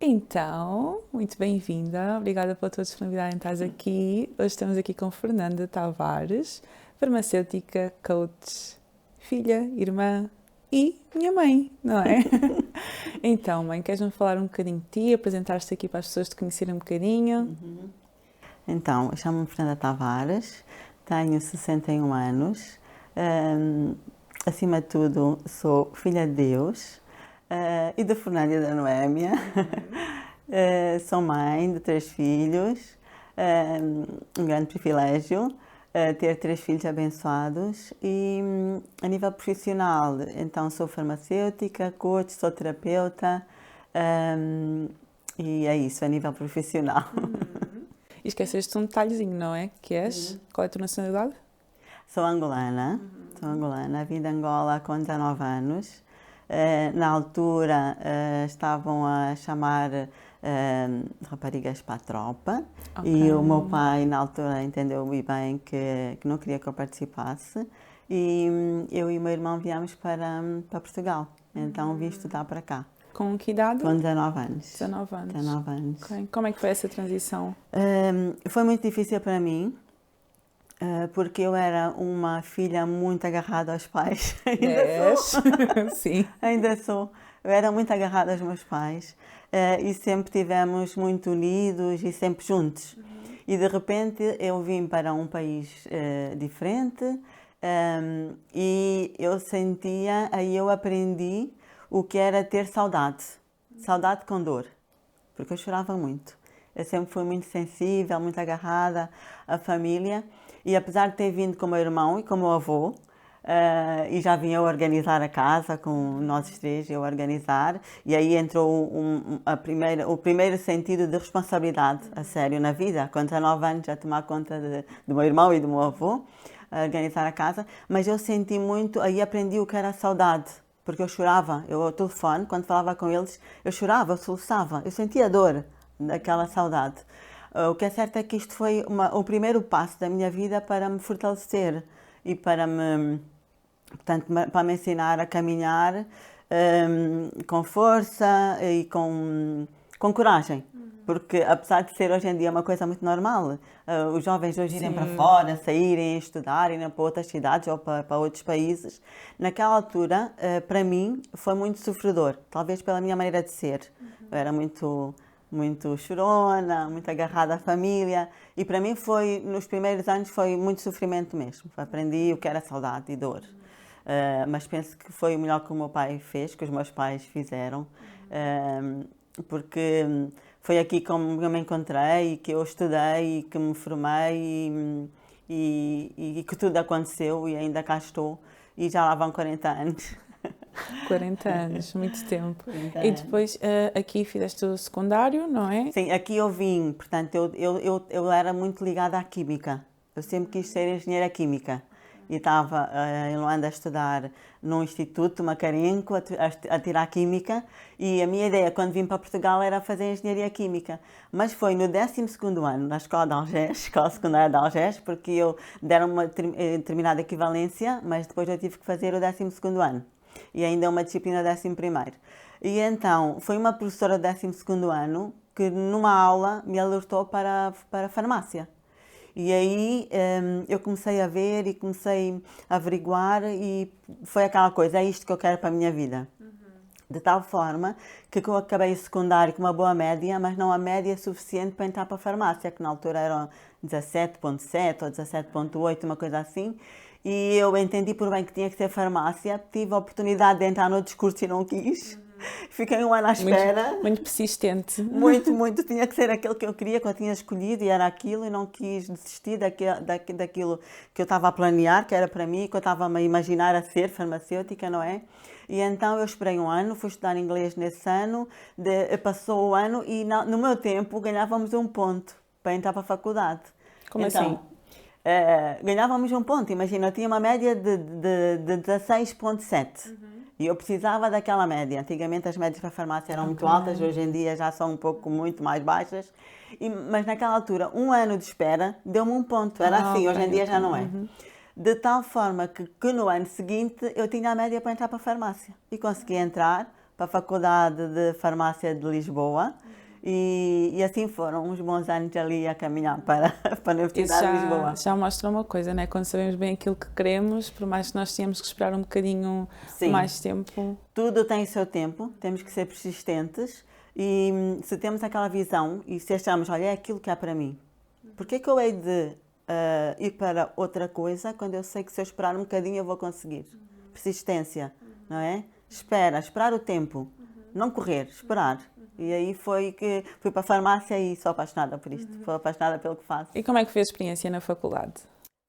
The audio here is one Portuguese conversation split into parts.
Então, muito bem-vinda. Obrigada pela tua disponibilidade em estar aqui. Hoje estamos aqui com Fernanda Tavares, farmacêutica, coach, filha, irmã e minha mãe, não é? Então, mãe, queres-me falar um bocadinho de ti, apresentar-te aqui para as pessoas te conhecerem um bocadinho? Então, eu chamo-me Fernanda Tavares, tenho 61 anos, acima de tudo sou filha de Deus e da Fernanda e da Noémia. Sou mãe de 3 filhos, um grande privilégio ter 3 filhos abençoados e a nível profissional, então sou farmacêutica, coach, sou terapeuta e é isso, a nível profissional. E esqueceste um detalhezinho, não é? Que és? Qual é a tua nacionalidade? Sou angolana, vim de Angola com 19 anos. Na altura estavam a chamar raparigas para a tropa e o meu pai na altura entendeu muito bem que não queria que eu participasse e eu e o meu irmão viemos para Portugal, então vim estudar para cá. Com que idade? Com 19 anos. 19 anos. 19 anos. Ok. Como é que foi essa transição? Foi muito difícil para mim, porque eu era uma filha muito agarrada aos pais. Ainda sou. Sim. Ainda sou. Eu era muito agarrada aos meus pais e sempre tivemos muito unidos e sempre juntos. E de repente eu vim para um país diferente e eu sentia, aí eu aprendi o que era ter saudade. Saudade com dor. Porque eu chorava muito. Eu sempre fui muito sensível, muito agarrada à família. E apesar de ter vindo com o meu irmão e com o meu avô, e já vinha eu organizar a casa, com nós 3, eu organizar, e aí entrou o primeiro sentido de responsabilidade, a sério, na vida. Com 19 anos, a tomar conta do meu irmão e do meu avô, a organizar a casa. Mas eu senti muito, aí aprendi o que era a saudade. Porque eu chorava, eu ao telefone, quando falava com eles, eu chorava, eu soluçava, eu sentia dor daquela saudade. O que é certo é que isto foi o primeiro passo da minha vida para me fortalecer e portanto, para me ensinar a caminhar com força e com coragem. Porque apesar de ser hoje em dia uma coisa muito normal, os jovens hoje irem para fora, saírem, estudar, irem para outras cidades ou para outros países, naquela altura, para mim, foi muito sofredor. Talvez pela minha maneira de ser. Eu era muito chorona, muito agarrada à família e para mim nos primeiros anos foi muito sofrimento mesmo. Aprendi o que era saudade e dor. Mas penso que foi o melhor que o meu pai fez, que os meus pais fizeram, porque foi aqui que eu me encontrei, que eu estudei, que me formei e que tudo aconteceu e ainda cá estou e já lá vão 40 anos. 40 anos, muito tempo. 40 E anos. depois aqui fizeste o secundário, não é? Sim, aqui eu vim, portanto, eu era muito ligada à química. Eu sempre quis ser engenheira química. E estava em Luanda a estudar num instituto macarenco, a tirar química. E a minha ideia, quando vim para Portugal, era fazer engenharia química. Mas foi no 12º ano, na escola de Algés, escola secundária de Algés, porque deram uma determinada equivalência, mas depois eu tive que fazer o 12º ano. E ainda uma disciplina 11º. E então, foi uma professora do 12º ano que numa aula me alertou para a farmácia. E aí eu comecei a ver e comecei a averiguar e foi aquela coisa, é isto que eu quero para a minha vida. De tal forma que eu acabei o secundário com uma boa média, mas não a média suficiente para entrar para a farmácia, que na altura eram 17,7 ou 17,8, uma coisa assim. E eu entendi por bem que tinha que ser farmácia, tive a oportunidade de entrar no discurso e não quis. Fiquei um ano à espera. Muito persistente. Muito. Tinha que ser aquilo que eu queria, que eu tinha escolhido e era aquilo e não quis desistir daquilo que eu estava a planear, que era para mim, que eu estava a imaginar a ser farmacêutica, não é? E então eu esperei um ano, fui estudar inglês nesse ano, passou o ano e no meu tempo ganhávamos 1 ponto para entrar para a faculdade. Como então, assim? Ganhávamos 1 ponto, imagina, eu tinha uma média de 16,7. E eu precisava daquela média. Antigamente as médias para a farmácia eram muito altas, hoje em dia já são muito mais baixas. Mas naquela altura, 1 ano de espera deu-me 1 ponto. Era assim, hoje em dia já não é. De tal forma que no ano seguinte eu tinha a média para entrar para a farmácia. E consegui entrar para a Faculdade de Farmácia de Lisboa. E assim foram uns bons anos ali a caminhar para, para a Isso Universidade de Lisboa. já mostra uma coisa, né? Quando sabemos bem aquilo que queremos, por mais que nós tenhamos que esperar um bocadinho Sim. mais tempo. Tudo tem o seu tempo, temos que ser persistentes e se temos aquela visão e se achamos, olha, é aquilo que há para mim, porque é que eu hei de ir para outra coisa quando eu sei que se eu esperar um bocadinho eu vou conseguir? Persistência, não é? Esperar o tempo, não correr, esperar. E aí foi que fui para a farmácia e sou apaixonada por isto, sou apaixonada pelo que faço. E como é que foi a experiência na faculdade?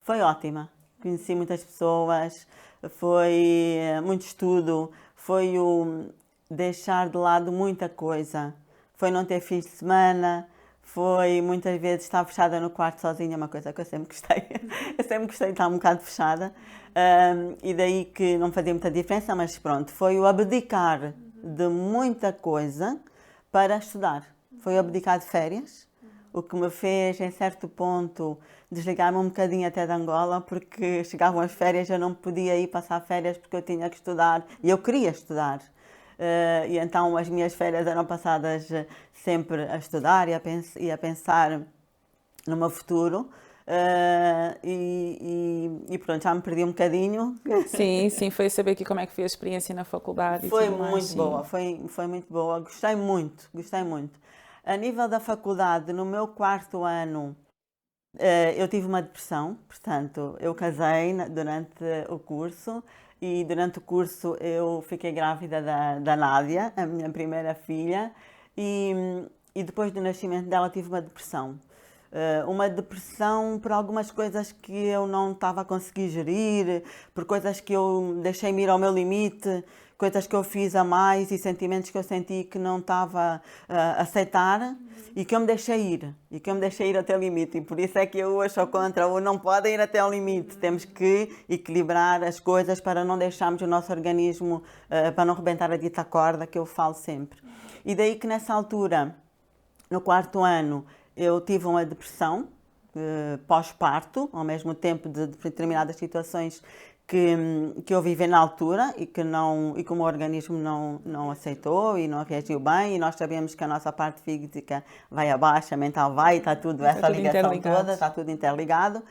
Foi ótima, conheci muitas pessoas, foi muito estudo, foi o deixar de lado muita coisa, foi não ter fins de semana, foi muitas vezes estar fechada no quarto sozinha, uma coisa que eu sempre gostei, eu sempre gostei de estar um bocado fechada, e daí que não fazia muita diferença, mas pronto, foi o abdicar de muita coisa para estudar, foi o abdicar de férias, o que me fez, em certo ponto, desligar-me um bocadinho até de Angola, porque chegavam as férias, eu não podia ir passar férias porque eu tinha que estudar, e eu queria estudar. E então as minhas férias eram passadas sempre a estudar e a pensar no meu futuro. E pronto, já me perdi um bocadinho. Sim, sim, foi saber aqui como é que foi a experiência na faculdade Foi e tudo mais. muito Sim. boa, foi muito boa, gostei muito, gostei muito. A nível da faculdade, no meu quarto ano, eu tive uma depressão, portanto, eu casei durante o curso e durante o curso eu fiquei grávida da Nádia, a minha primeira filha, e depois do nascimento dela tive uma depressão. Uma depressão por algumas coisas que eu não estava a conseguir gerir, por coisas que eu deixei-me ir ao meu limite, coisas que eu fiz a mais e sentimentos que eu senti que não estava a aceitar e que eu me deixei ir até o limite. E por isso é que eu hoje sou contra o não pode ir até o limite. Temos que equilibrar as coisas para não deixarmos o nosso organismo, para não rebentar a dita corda, que eu falo sempre. E daí que nessa altura, no quarto ano, eu tive uma depressão pós-parto, ao mesmo tempo de determinadas situações que eu vivi na altura e que o meu organismo não aceitou e não reagiu bem, e nós sabemos que a nossa parte física vai abaixo, a mental vai, e está tudo, essa ligação toda, está tudo interligado.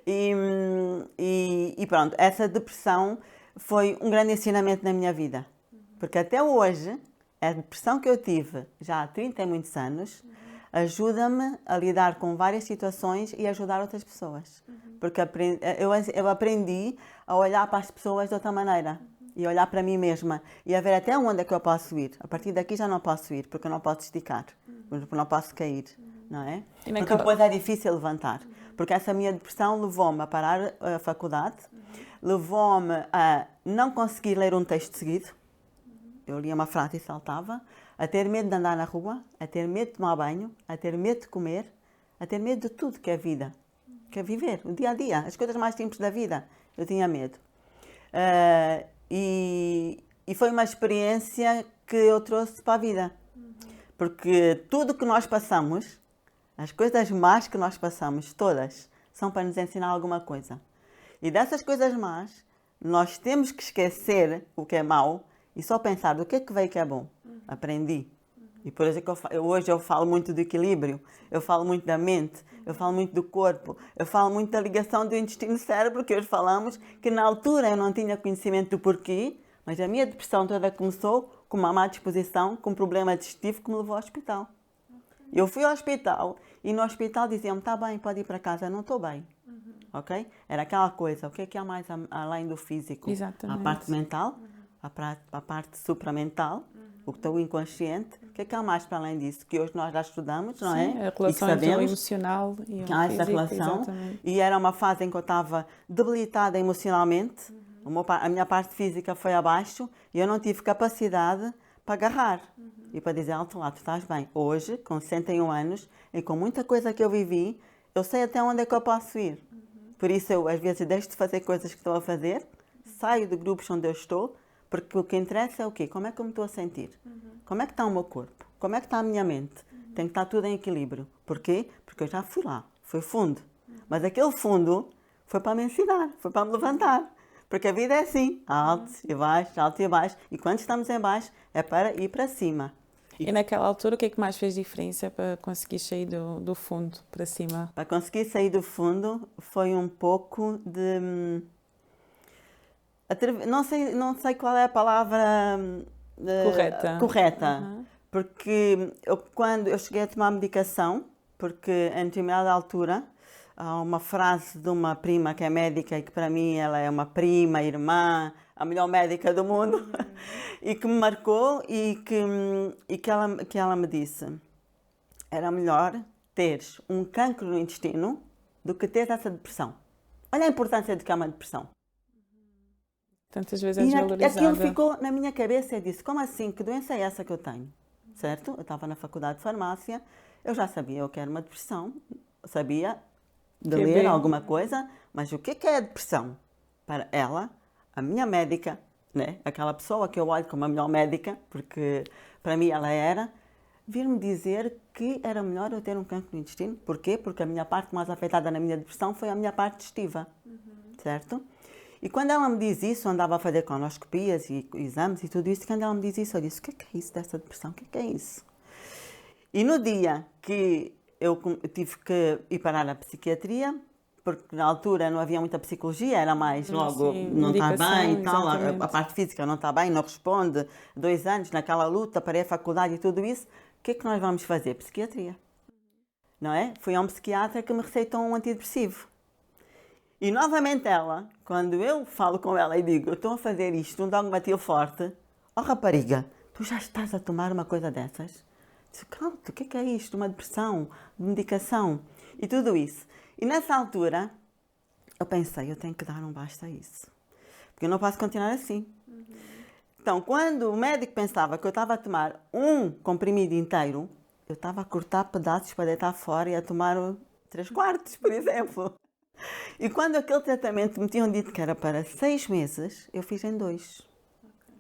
E pronto, essa depressão foi um grande ensinamento na minha vida, porque até hoje, a depressão que eu tive já há 30 e muitos anos, ajuda-me a lidar com várias situações e ajudar outras pessoas. Porque eu aprendi a olhar para as pessoas de outra maneira e olhar para mim mesma e a ver até onde é que eu posso ir. A partir daqui já não posso ir, porque eu não posso esticar, porque não posso cair, não é? Porque depois é difícil levantar. Porque essa minha depressão levou-me a parar a faculdade, levou-me a não conseguir ler um texto seguido. Eu lia uma frase e saltava, a ter medo de andar na rua, a ter medo de tomar banho, a ter medo de comer, a ter medo de tudo que é vida, que é viver, o dia a dia, as coisas mais simples da vida. Eu tinha medo. E foi uma experiência que eu trouxe para a vida. Porque tudo que nós passamos, as coisas más que nós passamos, todas, são para nos ensinar alguma coisa. E dessas coisas más, nós temos que esquecer o que é mau e só pensar do que veio que é bom. Aprendi. E por isso que hoje eu falo muito do equilíbrio, eu falo muito da mente, eu falo muito do corpo, eu falo muito da ligação do intestino-cérebro, que hoje falamos, que na altura eu não tinha conhecimento do porquê, mas a minha depressão toda começou com uma má disposição, com um problema digestivo que me levou ao hospital. Eu fui ao hospital e no hospital diziam-me, está bem, pode ir para casa, não estou bem. Ok? Era aquela coisa, o que é que há mais além do físico? Exatamente. A parte mental, a parte supramental, o teu inconsciente, o que é que há mais para além disso? Que hoje nós já estudamos, não é? Sim, a relação entre o emocional e o físico. Há essa relação. Exatamente. E era uma fase em que eu estava debilitada emocionalmente, a minha parte física foi abaixo e eu não tive capacidade para agarrar e para dizer, alto lá, tu estás bem. Hoje, com 61 anos e com muita coisa que eu vivi, eu sei até onde é que eu posso ir. Por isso eu, às vezes, deixo de fazer coisas que estou a fazer, saio de grupos onde eu estou, porque o que interessa é o quê? Como é que eu me estou a sentir? Como é que está o meu corpo? Como é que está a minha mente? Tem que estar tudo em equilíbrio. Porquê? Porque eu já fui lá, foi fundo. Mas aquele fundo foi para me ensinar, foi para me levantar. Porque a vida é assim, alto e baixo, alto e baixo. E quando estamos em baixo, é para ir para cima. E naquela altura, o que é que mais fez diferença para conseguir sair do fundo para cima? Para conseguir sair do fundo foi um pouco de não sei qual é a palavra correta, Uhum. porque quando eu cheguei a tomar medicação, porque em determinada altura há uma frase de uma prima que é médica e que para mim ela é uma prima, irmã, a melhor médica do mundo, e que me marcou e que ela me disse: era melhor teres um cancro no intestino do que teres essa depressão. Olha a importância de que é uma depressão. Tantas vezes é E aquilo desvalorizada. ficou na minha cabeça e disse: como assim? Que doença é essa que eu tenho? Certo? Eu estava na faculdade de farmácia, eu já sabia o que era uma depressão, sabia de ler QB. alguma coisa, mas o que é a depressão? Para ela, a minha médica, né? Aquela pessoa que eu olho como a melhor médica, porque para mim ela era, vir-me dizer que era melhor eu ter um cancro no intestino. Porquê? Porque a minha parte mais afetada na minha depressão foi a minha parte digestiva, certo? E quando ela me diz isso, eu andava a fazer colonoscopias e exames e tudo isso, e quando ela me diz isso, eu disse: o que é isso dessa depressão? O que é isso? E no dia que eu tive que ir parar a psiquiatria, porque na altura não havia muita psicologia, era mais logo Sim, não está medicação, bem e tal, a exatamente. parte física não está bem, não responde, 2 anos naquela luta, parei a faculdade e tudo isso, o que é que nós vamos fazer? Psiquiatria, não é? Fui a um psiquiatra que me receitou um antidepressivo. E novamente ela, quando eu falo com ela e digo: eu estou a fazer isto, um dogmatil forte, oh rapariga, tu já estás a tomar uma coisa dessas? Disse: calma, o que é isto? Uma depressão, medicação e tudo isso. E nessa altura, eu pensei: eu tenho que dar um basta a isso. Porque eu não posso continuar assim. Então, quando o médico pensava que eu estava a tomar um comprimido inteiro, eu estava a cortar pedaços para deitar fora e a tomar 3/4, por exemplo. E quando aquele tratamento me tinham dito que era para 6 meses, eu fiz em 2.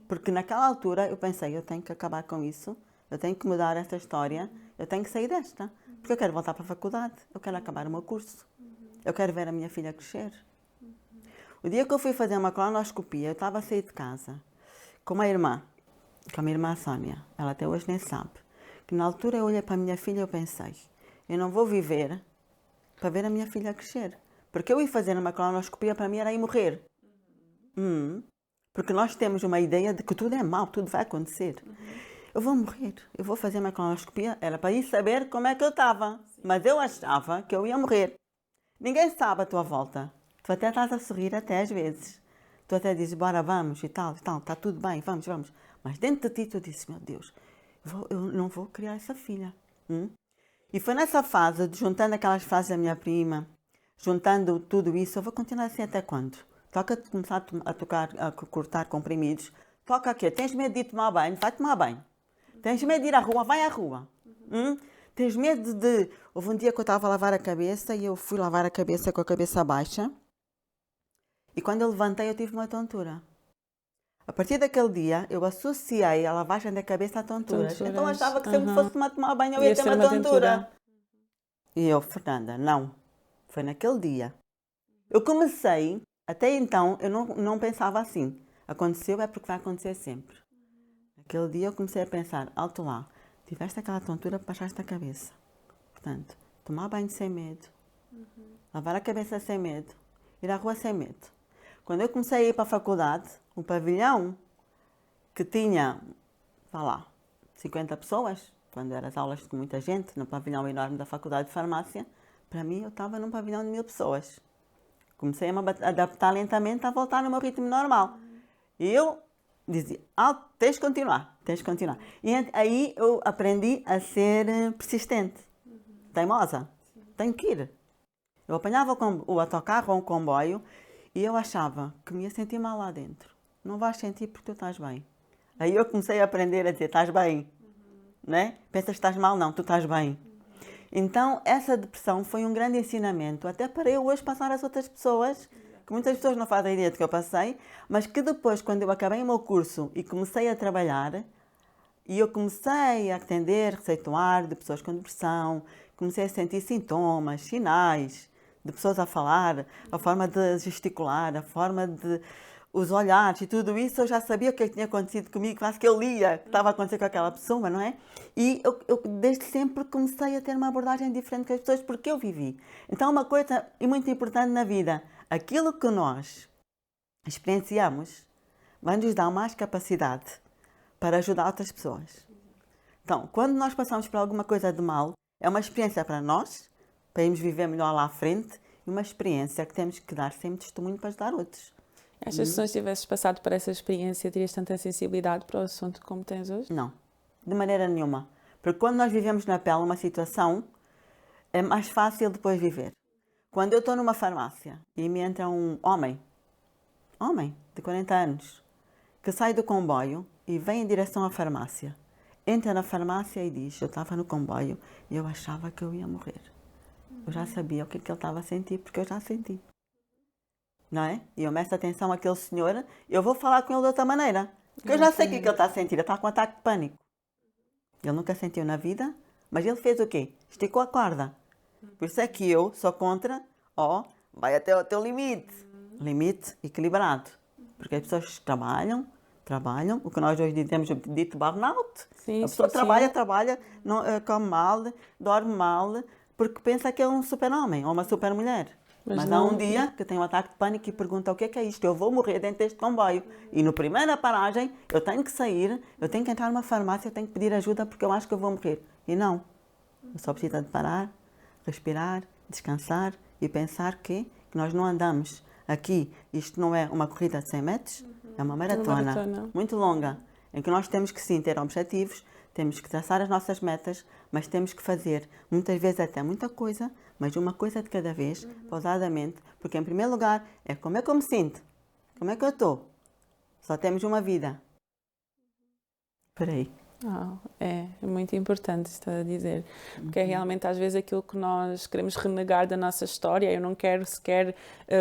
Porque naquela altura eu pensei: eu tenho que acabar com isso, eu tenho que mudar esta história, eu tenho que sair desta. Porque eu quero voltar para a faculdade, eu quero acabar o meu curso, eu quero ver a minha filha crescer. O dia que eu fui fazer uma colonoscopia, eu estava a sair de casa com uma irmã, com a minha irmã Sónia, ela até hoje nem sabe, que na altura eu olhei para a minha filha e eu pensei: eu não vou viver para ver a minha filha crescer. Porque eu ir fazer uma colonoscopia para mim era ir morrer. Porque nós temos uma ideia de que tudo é mau, tudo vai acontecer. Eu vou morrer, eu vou fazer uma colonoscopia, era para ir saber como é que eu estava. Mas eu achava que eu ia morrer. Ninguém sabe a tua volta. Tu até estás a sorrir até às vezes. Tu até dizes: bora, vamos e tal, está tudo bem, vamos, vamos. Mas dentro de ti tu dizes: meu Deus, eu não vou criar essa filha. E foi nessa fase, de juntando aquelas frases da minha prima, juntando tudo isso, eu vou continuar assim até quando? Toca começar a cortar comprimidos. Toca aqui, tens medo de ir tomar banho? Vai tomar banho. Tens medo de ir à rua? Vai à rua. Tens medo de... Houve um dia que eu estava a lavar a cabeça e eu fui lavar a cabeça com a cabeça baixa. E quando eu levantei eu tive uma tontura. A partir daquele dia eu associei a lavagem da cabeça a tonturas. Então eu achava que sempre fosse tomar banho eu ia ter uma tontura. E eu: Fernanda, não. Foi naquele dia. Eu comecei, até então, eu não pensava assim. Aconteceu é porque vai acontecer sempre. Naquele dia eu comecei a pensar: alto lá, tiveste aquela tontura, baixaste a cabeça. Portanto, tomar banho sem medo, lavar a cabeça sem medo, ir à rua sem medo. Quando eu comecei a ir para a faculdade, um pavilhão que tinha, vá lá, 50 pessoas, quando eram as aulas de muita gente, no pavilhão enorme da Faculdade de Farmácia, para mim eu estava num pavilhão de 1000 pessoas. Comecei a me adaptar lentamente a voltar no meu ritmo normal. E eu dizia: tens de continuar, tens de continuar. E aí eu aprendi a ser persistente, teimosa. Tenho que ir. Eu apanhava o autocarro ou um comboio e eu achava que me ia sentir mal lá dentro. Não vais sentir porque tu estás bem. Aí eu comecei a aprender a dizer: estás bem, né? Pensas que estás mal? Não, tu estás bem. Então, essa depressão foi um grande ensinamento, até para eu hoje passar às outras pessoas, que muitas pessoas não fazem ideia do que eu passei, mas que depois, quando eu acabei o meu curso e comecei a trabalhar, e eu comecei a atender receituário de pessoas com depressão, comecei a sentir sintomas, sinais de pessoas a falar, a forma de gesticular, a forma de... os olhares e tudo isso, eu já sabia o que tinha acontecido comigo, quase que eu lia o que estava a acontecer com aquela pessoa, não é? E eu desde sempre comecei a ter uma abordagem diferente com as pessoas porque eu vivi. Então, uma coisa muito importante na vida, aquilo que nós experienciamos vai nos dar mais capacidade para ajudar outras pessoas. Então, quando nós passamos por alguma coisa de mal, é uma experiência para nós, para irmos viver melhor lá à frente, e uma experiência que temos que dar sempre testemunho para ajudar outros. Achas que se não tivesses passado por essa experiência, terias tanta sensibilidade para o assunto como tens hoje? Não, de maneira nenhuma. Porque quando nós vivemos na pele uma situação, é mais fácil depois viver. Quando eu estou numa farmácia e me entra um homem de 40 anos, que sai do comboio e vem em direção à farmácia, entra na farmácia e diz, eu estava no comboio e eu achava que eu ia morrer. Eu já sabia o que ele estava a sentir, porque eu já senti. Não é? E eu meço atenção àquele senhor, eu vou falar com ele de outra maneira. Porque eu já sei o que ele está a sentir, ele está com um ataque de pânico. Ele nunca sentiu na vida, mas ele fez o quê? Esticou a corda. Por isso é que eu sou contra, vai até o teu limite. Limite equilibrado. Porque as pessoas trabalham, o que nós hoje dizemos, o dito burnout. Sim, a pessoa sim, trabalha, não, come mal, dorme mal, porque pensa que é um super-homem ou uma super-mulher. Mas há um dia que tem um ataque de pânico e pergunta o que é isto? Eu vou morrer dentro deste comboio. E na primeira paragem eu tenho que sair, eu tenho que entrar numa farmácia, eu tenho que pedir ajuda porque eu acho que eu vou morrer. E não. Eu só preciso de parar, respirar, descansar e pensar que nós não andamos aqui. Isto não é uma corrida de 100 metros, é uma maratona muito longa, em que nós temos que sim ter objetivos, temos que traçar as nossas metas, mas temos que fazer, muitas vezes até muita coisa, mas uma coisa de cada vez, pausadamente, porque em primeiro lugar é como é que eu me sinto, como é que eu estou. Só temos uma vida. Por aí. É muito importante, está a dizer, porque é realmente às vezes aquilo que nós queremos renegar da nossa história. Eu não quero sequer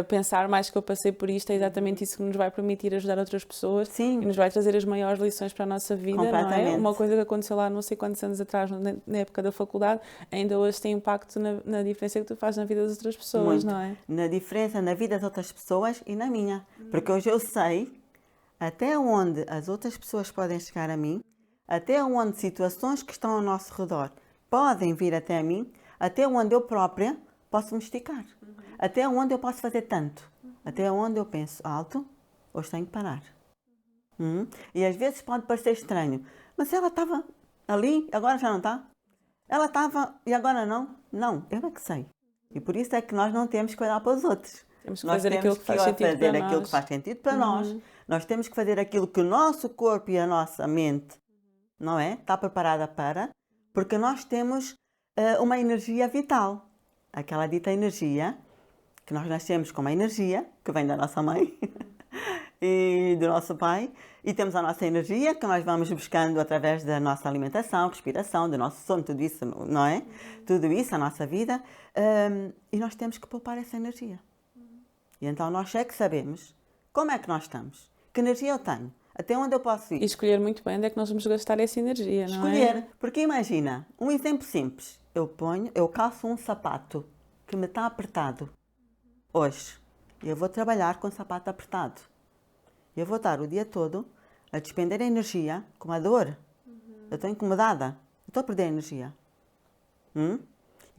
pensar mais que eu passei por isto, é exatamente isso que nos vai permitir ajudar outras pessoas. Sim. E nos vai trazer as maiores lições para a nossa vida, não é? Uma coisa que aconteceu lá não sei quantos anos atrás, na época da faculdade, ainda hoje tem impacto na diferença que tu fazes na vida das outras pessoas, muito. Não é? Na diferença na vida das outras pessoas e na minha, porque hoje eu sei até onde as outras pessoas podem chegar a mim, até onde situações que estão ao nosso redor podem vir até a mim, até onde eu própria posso me esticar, até onde eu posso fazer tanto, até onde eu penso, alto, hoje tenho que parar. E às vezes pode parecer estranho, mas ela estava ali, agora já não está? Ela estava e agora não? Não, eu é que sei. E por isso é que nós não temos que olhar para os outros. Temos que fazer aquilo que faz sentido para nós. Aquilo que faz sentido para nós. Nós temos que fazer aquilo que o nosso corpo e a nossa mente, não é? Está preparada para, porque nós temos uma energia vital. Aquela dita energia, que nós nascemos com uma energia, que vem da nossa mãe e do nosso pai, e temos a nossa energia, que nós vamos buscando através da nossa alimentação, respiração, do nosso sono, tudo isso, não é? Tudo isso, a nossa vida, e nós temos que poupar essa energia. E então nós é que sabemos como é que nós estamos, que energia eu tenho, até onde eu posso ir. E escolher muito bem onde é que nós vamos gastar essa energia, não é? Escolher, porque imagina, um exemplo simples, eu calço um sapato que me está apertado hoje, e eu vou trabalhar com o sapato apertado. Eu vou estar o dia todo a despender energia com a dor. Eu estou incomodada, eu estou a perder energia.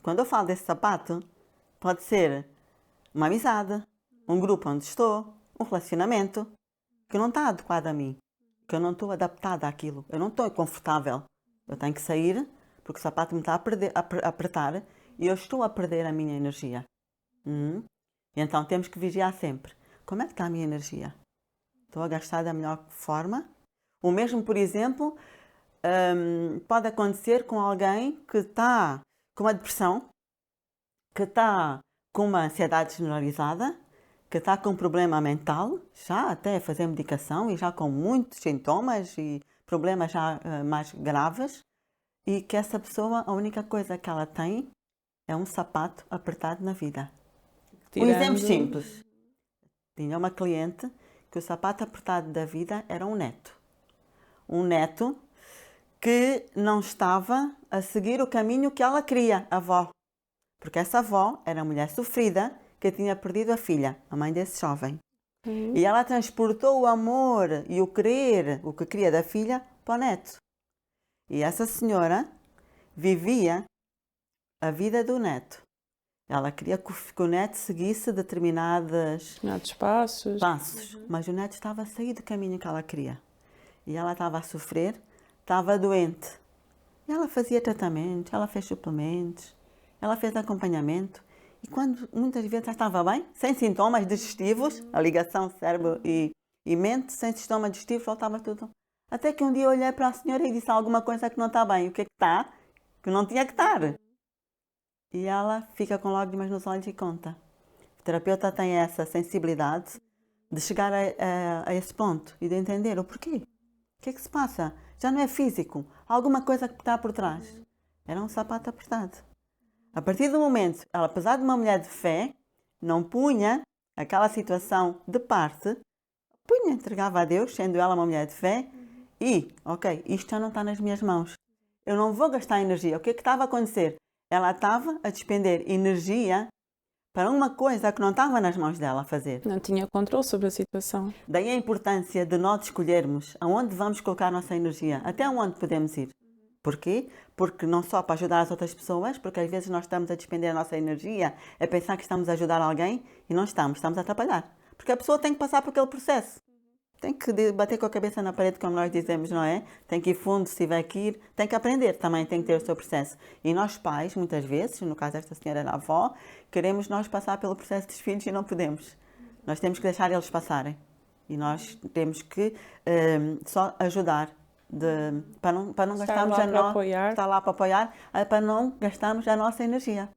Quando eu falo desse sapato, pode ser uma amizade, um grupo onde estou, um relacionamento que não está adequado a mim, que eu não estou adaptada àquilo, eu não estou confortável. Eu tenho que sair porque o sapato me está a apertar e eu estou a perder a minha energia. E então temos que vigiar sempre. Como é que está a minha energia? Estou a gastar da melhor forma? O mesmo, por exemplo, pode acontecer com alguém que está com uma depressão, que está com uma ansiedade generalizada, que está com um problema mental, já até a fazer medicação e já com muitos sintomas e problemas já mais graves, e que essa pessoa, a única coisa que ela tem é um sapato apertado na vida. Um exemplo simples. Tinha uma cliente que o sapato apertado da vida era um neto. Um neto que não estava a seguir o caminho que ela queria, a avó. Porque essa avó era mulher sofrida, que tinha perdido a filha, a mãe desse jovem. E ela transportou o amor e o querer, o que queria da filha, para o neto. E essa senhora vivia a vida do neto. Ela queria que o neto seguisse determinados passos. Mas o neto estava a sair do caminho que ela queria. E ela estava a sofrer, estava doente. E ela fazia tratamento, ela fez suplementos, ela fez acompanhamento. E quando muitas vezes ela estava bem, sem sintomas digestivos, a ligação cérebro e mente, sem sintomas digestivos, voltava tudo. Até que um dia eu olhei para a senhora e disse alguma coisa que não está bem. O que é que está? Que não tinha que estar. E ela fica com lágrimas nos olhos e conta. O terapeuta tem essa sensibilidade de chegar a esse ponto e de entender o porquê. O que é que se passa? Já não é físico. Há alguma coisa que está por trás. Era um sapato apertado. A partir do momento, ela, apesar de uma mulher de fé, não punha aquela situação de parte, punha, entregava a Deus, sendo ela uma mulher de fé, e, ok, isto já não está nas minhas mãos. Eu não vou gastar energia. O que é que estava a acontecer? Ela estava a despender energia para uma coisa que não estava nas mãos dela fazer. Não tinha controle sobre a situação. Daí a importância de nós escolhermos aonde vamos colocar a nossa energia, até onde podemos ir. Porquê? Porque não só para ajudar as outras pessoas, porque às vezes nós estamos a despender a nossa energia a pensar que estamos a ajudar alguém e não estamos a atrapalhar. Porque a pessoa tem que passar por aquele processo. Tem que bater com a cabeça na parede, como nós dizemos, não é? Tem que ir fundo, se tiver que ir. Tem que aprender também, tem que ter o seu processo. E nós pais, muitas vezes, no caso desta senhora era a avó, queremos nós passar pelo processo dos filhos e não podemos. Nós temos que deixar eles passarem. E nós temos que só ajudar. Para não gastarmos a nossa... Estar lá para apoiar, para não gastarmos a nossa energia.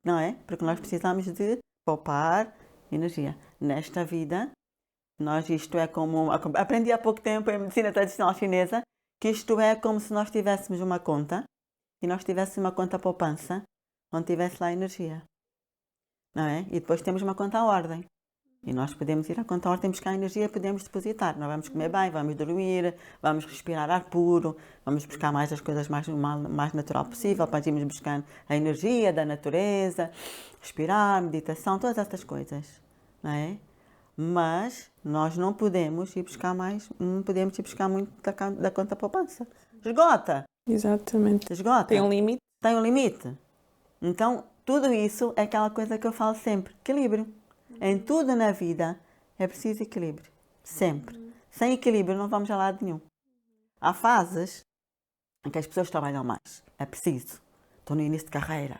Não é? Porque nós precisamos de poupar energia. Nesta vida... isto é como... Aprendi há pouco tempo em medicina tradicional chinesa que isto é como se nós tivéssemos uma conta e nós tivéssemos uma conta poupança onde tivesse lá energia. Não é? E depois temos uma conta à ordem. E nós podemos ir à conta à ordem buscar energia e podemos depositar. Nós vamos comer bem, vamos dormir, vamos respirar ar puro, vamos buscar mais as coisas mais natural possível, para irmos buscar a energia da natureza, respirar, meditação, todas essas coisas. Não é? Mas nós não podemos ir buscar mais, não podemos ir buscar muito da conta poupança. Esgota. Exatamente. Esgota. Tem um limite. Tem um limite. Então, tudo isso é aquela coisa que eu falo sempre, equilíbrio. Em tudo na vida é preciso equilíbrio. Sempre. Sem equilíbrio não vamos a lado nenhum. Há fases em que as pessoas trabalham mais. É preciso. Estou no início de carreira.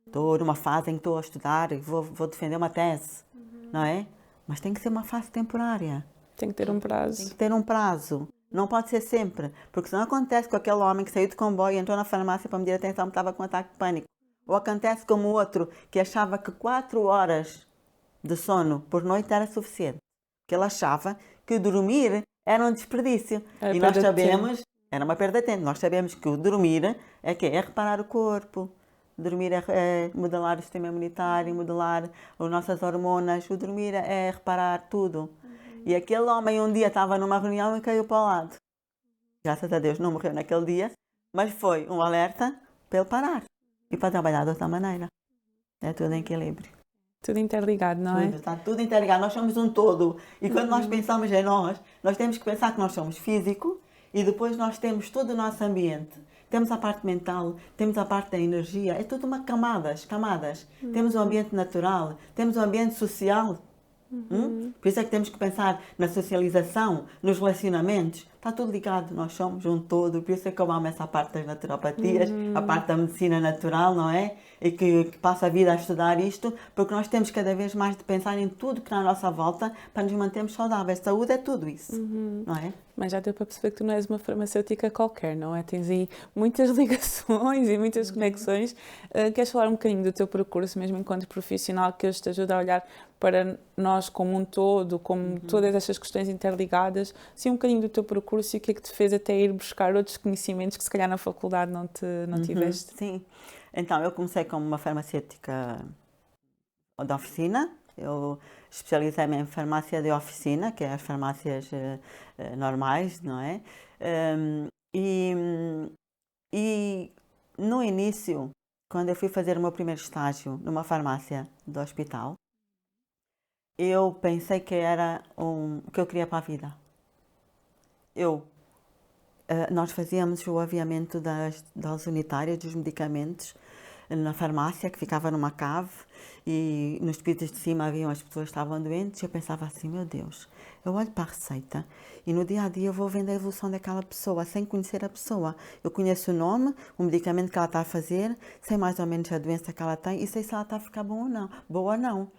Estou numa fase em que estou a estudar e vou defender uma tese. Não é? Mas tem que ser uma fase temporária. Tem que ter um prazo. Tem que ter um prazo. Não pode ser sempre. Porque senão acontece com aquele homem que saiu de comboio e entrou na farmácia para medir a tensão, estava com um ataque de pânico. Ou acontece como o outro que achava que 4 horas de sono por noite era suficiente. Porque ele achava que dormir era um desperdício. E nós sabemos, era uma perda de tempo. Nós sabemos que o dormir é que é reparar o corpo. Dormir é modelar o sistema imunitário, modelar as nossas hormonas. O dormir é reparar tudo. E aquele homem um dia estava numa reunião e caiu para o lado. Graças a Deus não morreu naquele dia, mas foi um alerta para ele parar e para trabalhar de outra maneira. É tudo em equilíbrio. Tudo interligado, não é? Está tudo interligado. Nós somos um todo. E quando nós pensamos em nós temos que pensar que nós somos físico e depois nós temos todo o nosso ambiente. Temos a parte mental, temos a parte da energia. É tudo uma camadas. Temos o ambiente natural, temos o ambiente social. Por isso é que temos que pensar na socialização, nos relacionamentos. Está tudo ligado, nós somos um todo. Por isso é que eu amo essa parte das naturopatias, a parte da medicina natural, não é? E que passa a vida a estudar isto, porque nós temos cada vez mais de pensar em tudo que está à nossa volta para nos mantermos saudáveis. Saúde é tudo isso, não é? Mas já deu para perceber que tu não és uma farmacêutica qualquer, não é? Tens aí muitas ligações e muitas conexões. Queres falar um bocadinho do teu percurso, mesmo enquanto profissional, que hoje te ajuda a olhar para nós como um todo, como todas estas questões interligadas, sim, um bocadinho do teu percurso e o que é que te fez até ir buscar outros conhecimentos que se calhar na faculdade não tiveste? Sim. Então, eu comecei como uma farmacêutica de oficina. Eu especializei-me em farmácia de oficina, que é as farmácias normais, não é? E no início, quando eu fui fazer o meu primeiro estágio numa farmácia do hospital, eu pensei que era o que eu queria para a vida. Nós fazíamos o aviamento das unitárias, dos medicamentos, na farmácia, que ficava numa cave, e nos pisos de cima haviam as pessoas que estavam doentes. Eu pensava assim, meu Deus, eu olho para a receita e no dia a dia eu vou vendo a evolução daquela pessoa, sem conhecer a pessoa. Eu conheço o nome, o medicamento que ela está a fazer, sei mais ou menos a doença que ela tem e sei se ela está a ficar boa ou não.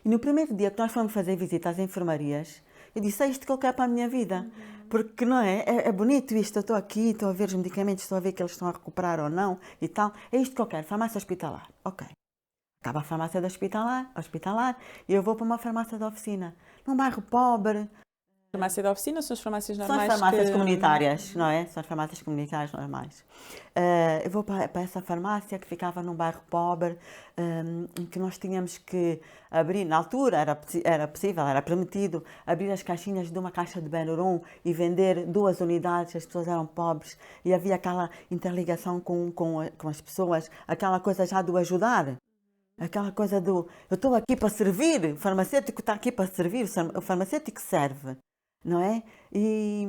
E no primeiro dia que nós fomos fazer visita às enfermarias, eu disse, é isto que eu quero para a minha vida. Porque não é? É bonito isto, eu estou aqui, estou a ver os medicamentos, estou a ver que eles estão a recuperar ou não e tal. É isto que eu quero, farmácia hospitalar. Ok. Acaba a farmácia da hospitalar, e eu vou para uma farmácia de oficina. Num bairro pobre. Farmácia da oficina são as farmácias São as normais farmácias comunitárias, não é? São as farmácias comunitárias normais. Eu vou para essa farmácia que ficava num bairro pobre, em que nós tínhamos que abrir, na altura era possível, era permitido, abrir as caixinhas de uma caixa de Benuron e vender 2 unidades, as pessoas eram pobres e havia aquela interligação com as pessoas, aquela coisa já do ajudar. Aquela coisa do, eu estou aqui para servir, o farmacêutico está aqui para servir, o farmacêutico serve, não é? E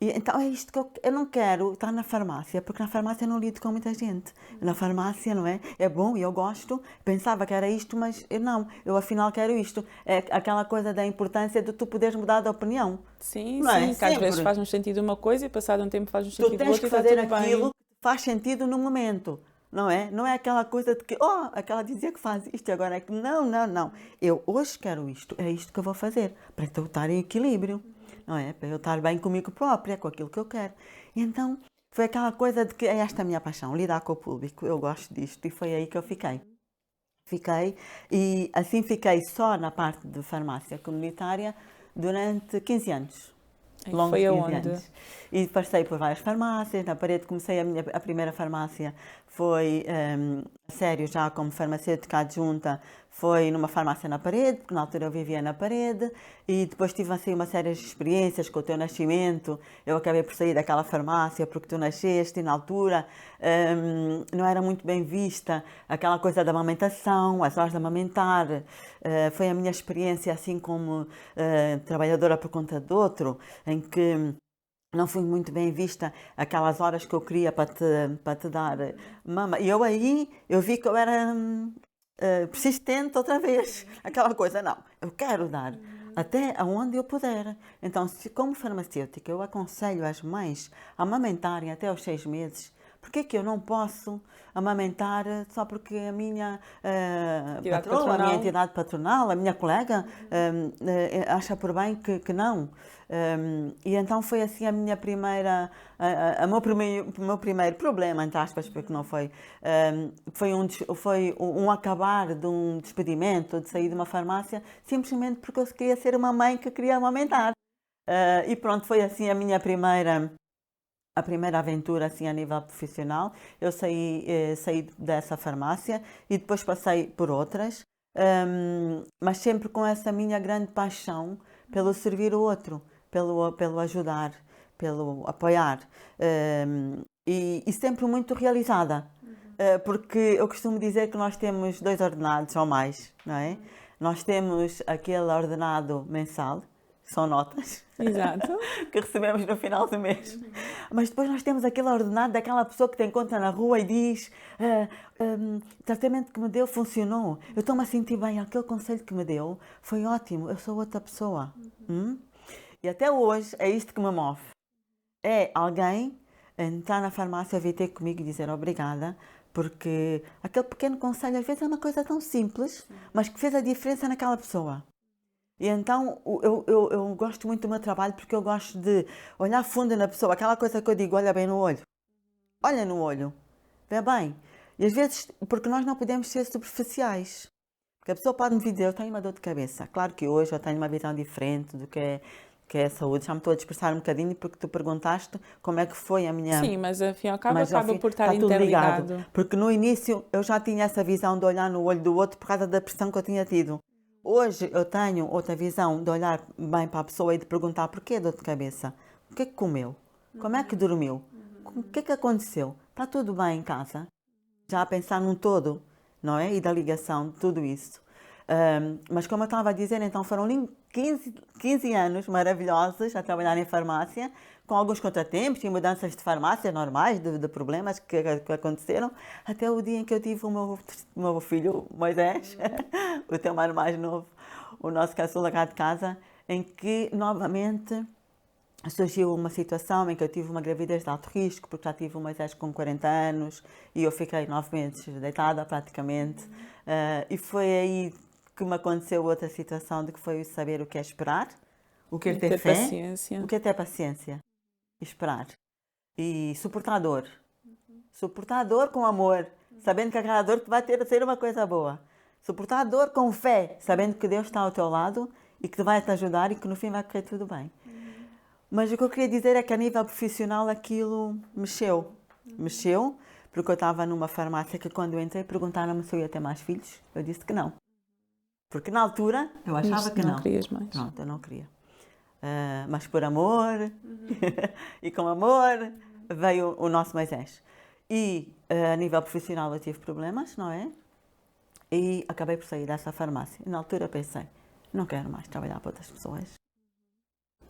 então é isto que eu não quero estar na farmácia, porque na farmácia eu não lido com muita gente. Na farmácia, não é? É bom e eu gosto, pensava que era isto, mas eu afinal quero isto. É aquela coisa da importância de tu poderes mudar de opinião. Sim, Não é? que às vezes faz-nos sentido uma coisa e passado um tempo faz-nos Tu sentido tens outra que e está fazer tudo aquilo bem. que faz sentido no momento. Não é? Não é aquela coisa de que, aquela dizia que faz isto e agora é que. Não, não, não. Eu hoje quero isto, é isto que eu vou fazer, para eu estar em equilíbrio, não é? Para eu estar bem comigo própria, com aquilo que eu quero. E então, foi aquela coisa de que é esta a minha paixão, lidar com o público, eu gosto disto, e foi aí que eu fiquei. Fiquei, e assim fiquei só na parte de farmácia comunitária durante 15 anos. E Longos foi 15 aonde? anos. E passei por várias farmácias. Na parede comecei a primeira farmácia foi, a sério, já como farmacêutica adjunta, foi numa farmácia na parede, porque na altura eu vivia na parede, e depois tive assim uma série de experiências com o teu nascimento. Eu acabei por sair daquela farmácia porque tu nasceste e na altura não era muito bem vista aquela coisa da amamentação, as horas de amamentar. Foi a minha experiência assim como trabalhadora por conta de outro, em que não fui muito bem vista aquelas horas que eu queria para te dar mama. E eu vi que eu era persistente outra vez. Aquela coisa, não, eu quero dar até aonde eu puder. Então, se como farmacêutica eu aconselho as mães a amamentarem até aos 6 meses, porque é que eu não posso amamentar só porque a minha Entidade patroa, a minha patronal. entidade patronal, a minha colega acha por bem que não? E então foi assim a minha primeira, o meu primeiro problema, entre aspas, porque não foi, foi um acabar de um despedimento, de sair de uma farmácia, simplesmente porque eu queria ser uma mãe que queria amamentar. E pronto, foi assim a primeira aventura assim a nível profissional. Eu saí dessa farmácia e depois passei por outras, mas sempre com essa minha grande paixão pelo servir o outro, pelo ajudar, pelo apoiar, e sempre muito realizada, porque eu costumo dizer que nós temos 2 ordenados ou mais, não é? Nós temos aquele ordenado mensal, que são notas, Exato. que recebemos no final do mês. Mas depois nós temos aquele ordenado daquela pessoa que te encontra na rua e diz o tratamento que me deu funcionou, eu estou-me a sentir bem, aquele conselho que me deu foi ótimo, eu sou outra pessoa. E até hoje é isto que me move. É alguém entrar na farmácia, vir ter comigo e dizer obrigada, porque aquele pequeno conselho às vezes é uma coisa tão simples, mas que fez a diferença naquela pessoa. E então eu gosto muito do meu trabalho porque eu gosto de olhar fundo na pessoa, aquela coisa que eu digo, olha bem no olho. Olha no olho, vê bem. E às vezes, porque nós não podemos ser superficiais. Porque a pessoa pode me dizer, eu tenho uma dor de cabeça. Claro que hoje eu tenho uma visão diferente do que é a saúde. Já me estou a dispersar um bocadinho porque tu perguntaste como é que foi a minha... Sim, mas ao fim e ao cabo Mas ao acaba fim, por estar está tudo ligado. interligado. Porque no início eu já tinha essa visão de olhar no olho do outro por causa da pressão que eu tinha tido. Hoje eu tenho outra visão de olhar bem para a pessoa e de perguntar porquê dor de cabeça? O que é que comeu? Como é que dormiu? O que é que aconteceu? Está tudo bem em casa? Já a pensar num todo, não é? E da ligação de tudo isso. Mas como eu estava a dizer, então foram 15 anos maravilhosos a trabalhar em farmácia, com alguns contratempos e mudanças de farmácia normais, de problemas que aconteceram, até o dia em que eu tive o meu filho, Moisés, o teu mais novo, o nosso caçula cá de casa, em que novamente surgiu uma situação em que eu tive uma gravidez de alto risco, porque já tive o Moisés com 40 anos e eu fiquei 9 meses deitada praticamente. E foi aí que me aconteceu outra situação, de que foi saber o que é esperar, o que é ter fé, paciência. o que é ter paciência, e esperar. E suportar a dor. Suportar a dor com amor, sabendo que aquela dor vai ter a ser uma coisa boa. Suportar a dor com fé, sabendo que Deus está ao teu lado e que vai te ajudar e que no fim vai correr tudo bem. Mas o que eu queria dizer é que a nível profissional aquilo mexeu. Mexeu, porque eu estava numa farmácia que quando eu entrei perguntaram-me se eu ia ter mais filhos. Eu disse que não. Porque na altura eu achava que não. Não querias mais. Pronto, eu não queria. Mas por amor e com amor veio o nosso Moisés. E a nível profissional eu tive problemas, não é? E acabei por sair dessa farmácia. E na altura pensei, não quero mais trabalhar para outras pessoas.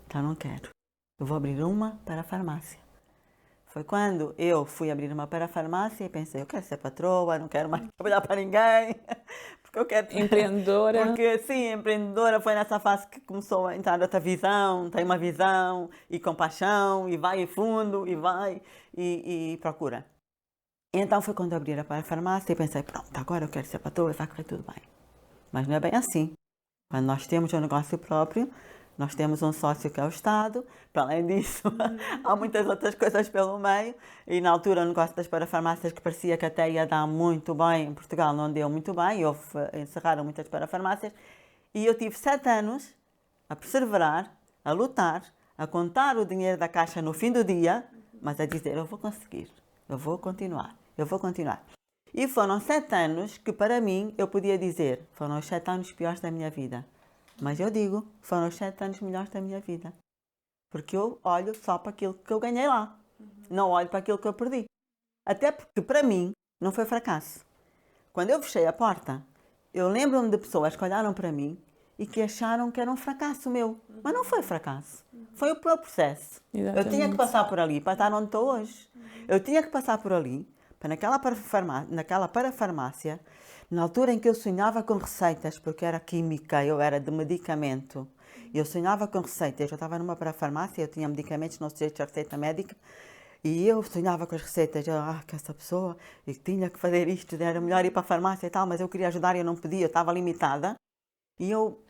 Então não quero. Eu vou abrir uma para a farmácia. Foi quando eu fui abrir uma para a farmácia e pensei, eu quero ser patroa, não quero mais trabalhar para ninguém. Porque eu quero... Empreendedora. Porque, sim, empreendedora foi nessa fase que começou a entrar outra visão, tem uma visão e compaixão, e vai fundo, e vai e procura. Então foi quando eu abri para a farmácia e pensei, pronto, agora eu quero ser patroa e vai correr tudo bem. Mas não é bem assim. Quando nós temos um negócio próprio, nós temos um sócio que é o Estado, para além disso, há muitas outras coisas pelo meio, e na altura o negócio das parafarmácias, que parecia que até ia dar muito bem, em Portugal não deu muito bem, encerraram muitas parafarmácias, e eu tive 7 anos a perseverar, a lutar, a contar o dinheiro da caixa no fim do dia, mas a dizer, eu vou conseguir, eu vou continuar. E foram 7 anos que, para mim, eu podia dizer, foram os 7 anos piores da minha vida. Mas eu digo, foram os 7 anos melhores da minha vida. Porque eu olho só para aquilo que eu ganhei lá. Não olho para aquilo que eu perdi. Até porque, para mim, não foi fracasso. Quando eu fechei a porta, eu lembro-me de pessoas que olharam para mim e que acharam que era um fracasso meu. Mas não foi fracasso. Foi o meu processo. Exatamente. Eu tinha que passar por ali para estar onde estou hoje. Eu tinha que passar por ali, para naquela parafarmácia, na altura em que eu sonhava com receitas, porque era química, eu era de medicamento, eu sonhava com receitas, eu já estava numa parafarmácia, eu tinha medicamentos, não sei de receita médica, e eu sonhava com as receitas, que essa pessoa, e tinha que fazer isto, era melhor ir para a farmácia e tal, mas eu queria ajudar e eu não podia, eu estava limitada. E eu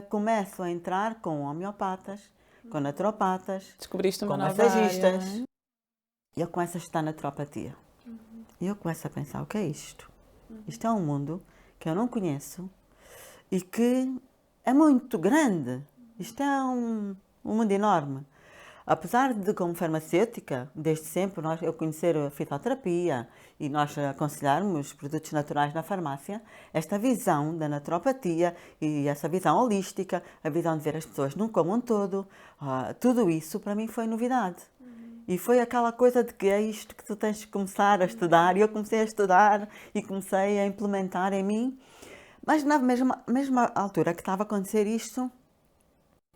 começo a entrar com homeopatas, com naturopatas, Descobriste uma com nova área, massagistas, não é? e eu começo a estudar naturopatia. E eu começo a pensar, o que é isto? Isto é um mundo que eu não conheço e que é muito grande. Isto é um mundo enorme. Apesar de, como farmacêutica, desde sempre eu conhecer a fitoterapia e nós aconselharmos produtos naturais na farmácia, esta visão da naturopatia e essa visão holística, a visão de ver as pessoas como um todo, tudo isso para mim foi novidade. E foi aquela coisa de que é isto que tu tens de começar a estudar. E eu comecei a estudar e comecei a implementar em mim. Mas na mesma altura que estava a acontecer isto,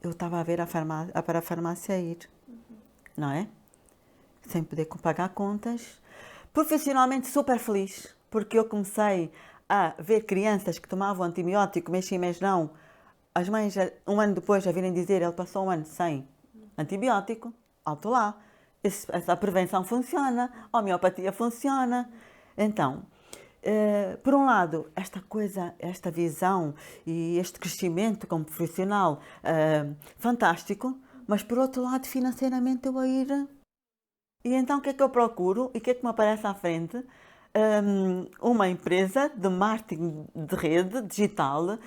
eu estava a ver para a farmácia ir. Não é? Sem poder pagar contas. Profissionalmente super feliz, porque eu comecei a ver crianças que tomavam antibiótico, mês sim, mês não. As mães, um ano depois, já virem dizer, ele passou um ano sem antibiótico, alto lá. Essa prevenção funciona, a homeopatia funciona. Então, por um lado, esta visão e este crescimento como profissional fantástico, mas por outro lado, financeiramente eu a ir. E então o que é que eu procuro e o que é que me aparece à frente? Uma empresa de marketing de rede digital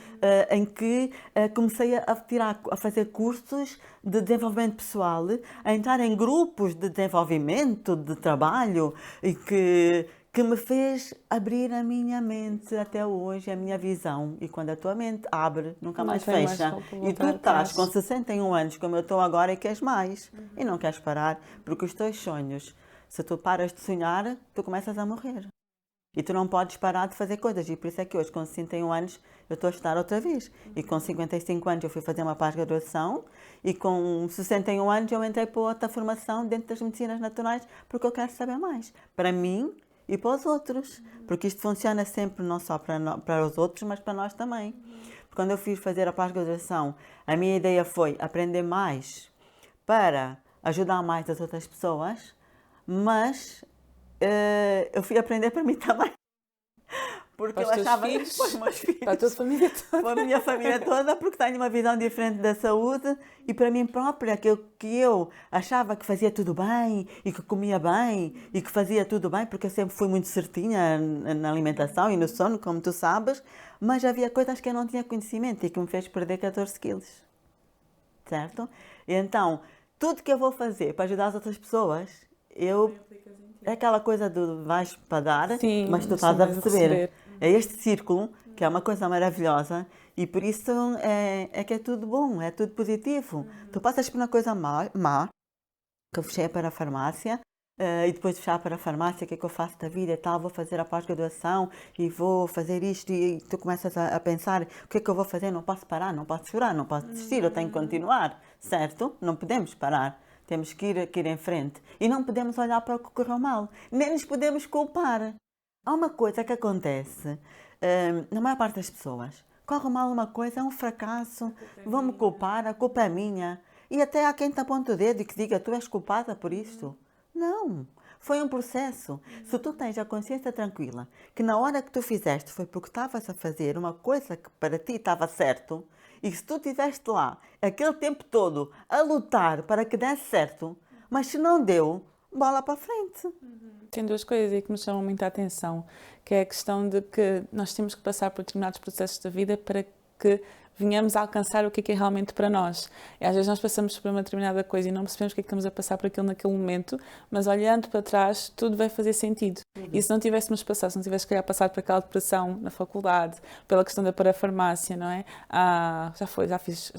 em que comecei a fazer cursos de desenvolvimento pessoal, a entrar em grupos de desenvolvimento, de trabalho e que me fez abrir a minha mente até hoje, a minha visão. E quando a tua mente abre, nunca mais fecha. E tu estás com 61 anos, como eu estou agora, e queres mais. E não queres parar, porque os teus sonhos, se tu paras de sonhar, tu começas a morrer. E tu não podes parar de fazer coisas. E por isso é que hoje, com 61 anos, eu estou a estudar outra vez. E com 55 anos eu fui fazer uma pós-graduação. E com 61 anos eu entrei para outra formação dentro das medicinas naturais, porque eu quero saber mais. Para mim e para os outros. Porque isto funciona sempre não só para os outros, mas para nós também. Quando eu fiz fazer a pós-graduação, a minha ideia foi aprender mais para ajudar mais as outras pessoas, mas eu fui aprender para mim também. Porque Para eu os teus achava filhos, para os meus filhos, para a tua família toda. para a minha família toda, porque tenho uma visão diferente da saúde e para mim própria, aquilo que eu achava que fazia tudo bem e que comia bem e que fazia tudo bem, porque eu sempre fui muito certinha na alimentação e no sono, como tu sabes, mas havia coisas que eu não tinha conhecimento e que me fez perder 14 quilos. Certo? E então, tudo que eu vou fazer para ajudar as outras pessoas, é aquela coisa do vais para dar, Sim, mas tu mas estás a também de receber. receber. É este círculo, que é uma coisa maravilhosa, e por isso é que é tudo bom, é tudo positivo. Tu passas por uma coisa má, que eu fechei para a farmácia, e depois de fechar para a farmácia, o que é que eu faço da vida e tal, vou fazer a pós-graduação e vou fazer isto, e tu começas a pensar, o que é que eu vou fazer? Não posso parar, não posso chorar, não posso desistir, eu tenho que continuar, certo? Não podemos parar. Temos que ir em frente. E não podemos olhar para o que correu mal. Nem nos podemos culpar. Há uma coisa que acontece na maior parte das pessoas. Corre mal uma coisa, é um fracasso, vão-me culpar, a culpa é minha. E até há quem te aponte o dedo e que diga, tu és culpada por isto. Não, foi um processo. Se tu tens a consciência tranquila que na hora que tu fizeste foi porque estavas a fazer uma coisa que para ti estava certo, e se tu estiveste lá aquele tempo todo a lutar para que desse certo, mas se não deu, bola para a frente. Tem duas coisas aí que me chamam muita atenção, que é a questão de que nós temos que passar por determinados processos da vida para que venhamos a alcançar o que é realmente para nós. E às vezes nós passamos por uma determinada coisa e não percebemos o que é que estamos a passar por aquilo naquele momento, mas olhando para trás, tudo vai fazer sentido. E se não tivéssemos passado, se não tivesse, calhar, passado por aquela depressão na faculdade, pela questão da parafarmácia, não é? Já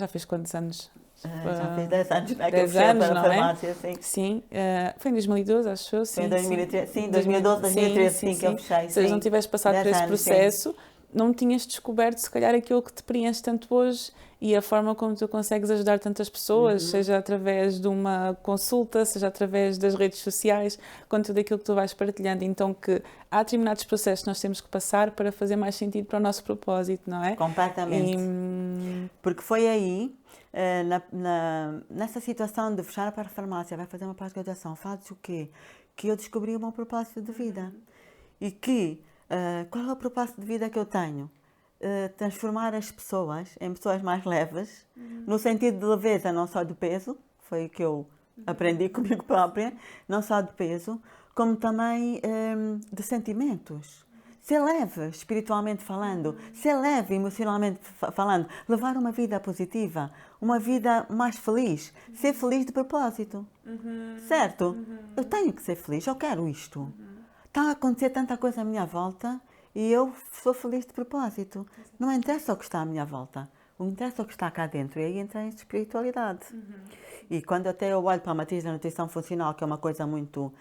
fiz quantos anos? Já fiz 10 anos, não é? Que eu 10 fechei anos, para a não é? farmácia, sim. Sim, foi em 2012, acho eu. Foi em 2013, sim, 2012, 2013, sim, que eu fechei. Se não tivesse passado por 10 esse anos, processo, sim. não tinhas descoberto, se calhar, aquilo que te preenche tanto hoje e a forma como tu consegues ajudar tantas pessoas, seja através de uma consulta, seja através das redes sociais, com tudo aquilo que tu vais partilhando. Então, que há determinados processos que nós temos que passar para fazer mais sentido para o nosso propósito, não é? Completamente. Porque foi aí, nessa situação de fechar para a farmácia, vai fazer uma pós-graduação, fazes o quê? Que eu descobri o meu propósito de vida. E que, qual é o propósito de vida que eu tenho? Transformar as pessoas em pessoas mais leves, no sentido de leveza, não só de peso, foi o que eu aprendi comigo própria, não só de peso, como também de sentimentos. Ser leve, espiritualmente falando, ser leve, emocionalmente falando, levar uma vida positiva, uma vida mais feliz, ser feliz de propósito. Certo? Eu tenho que ser feliz, eu quero isto. Está a acontecer tanta coisa à minha volta e eu sou feliz de propósito. Não interessa o que está à minha volta, o interessa o que está cá dentro, e aí entra a espiritualidade. E quando até eu olho para a matriz da nutrição funcional, que é uma coisa muito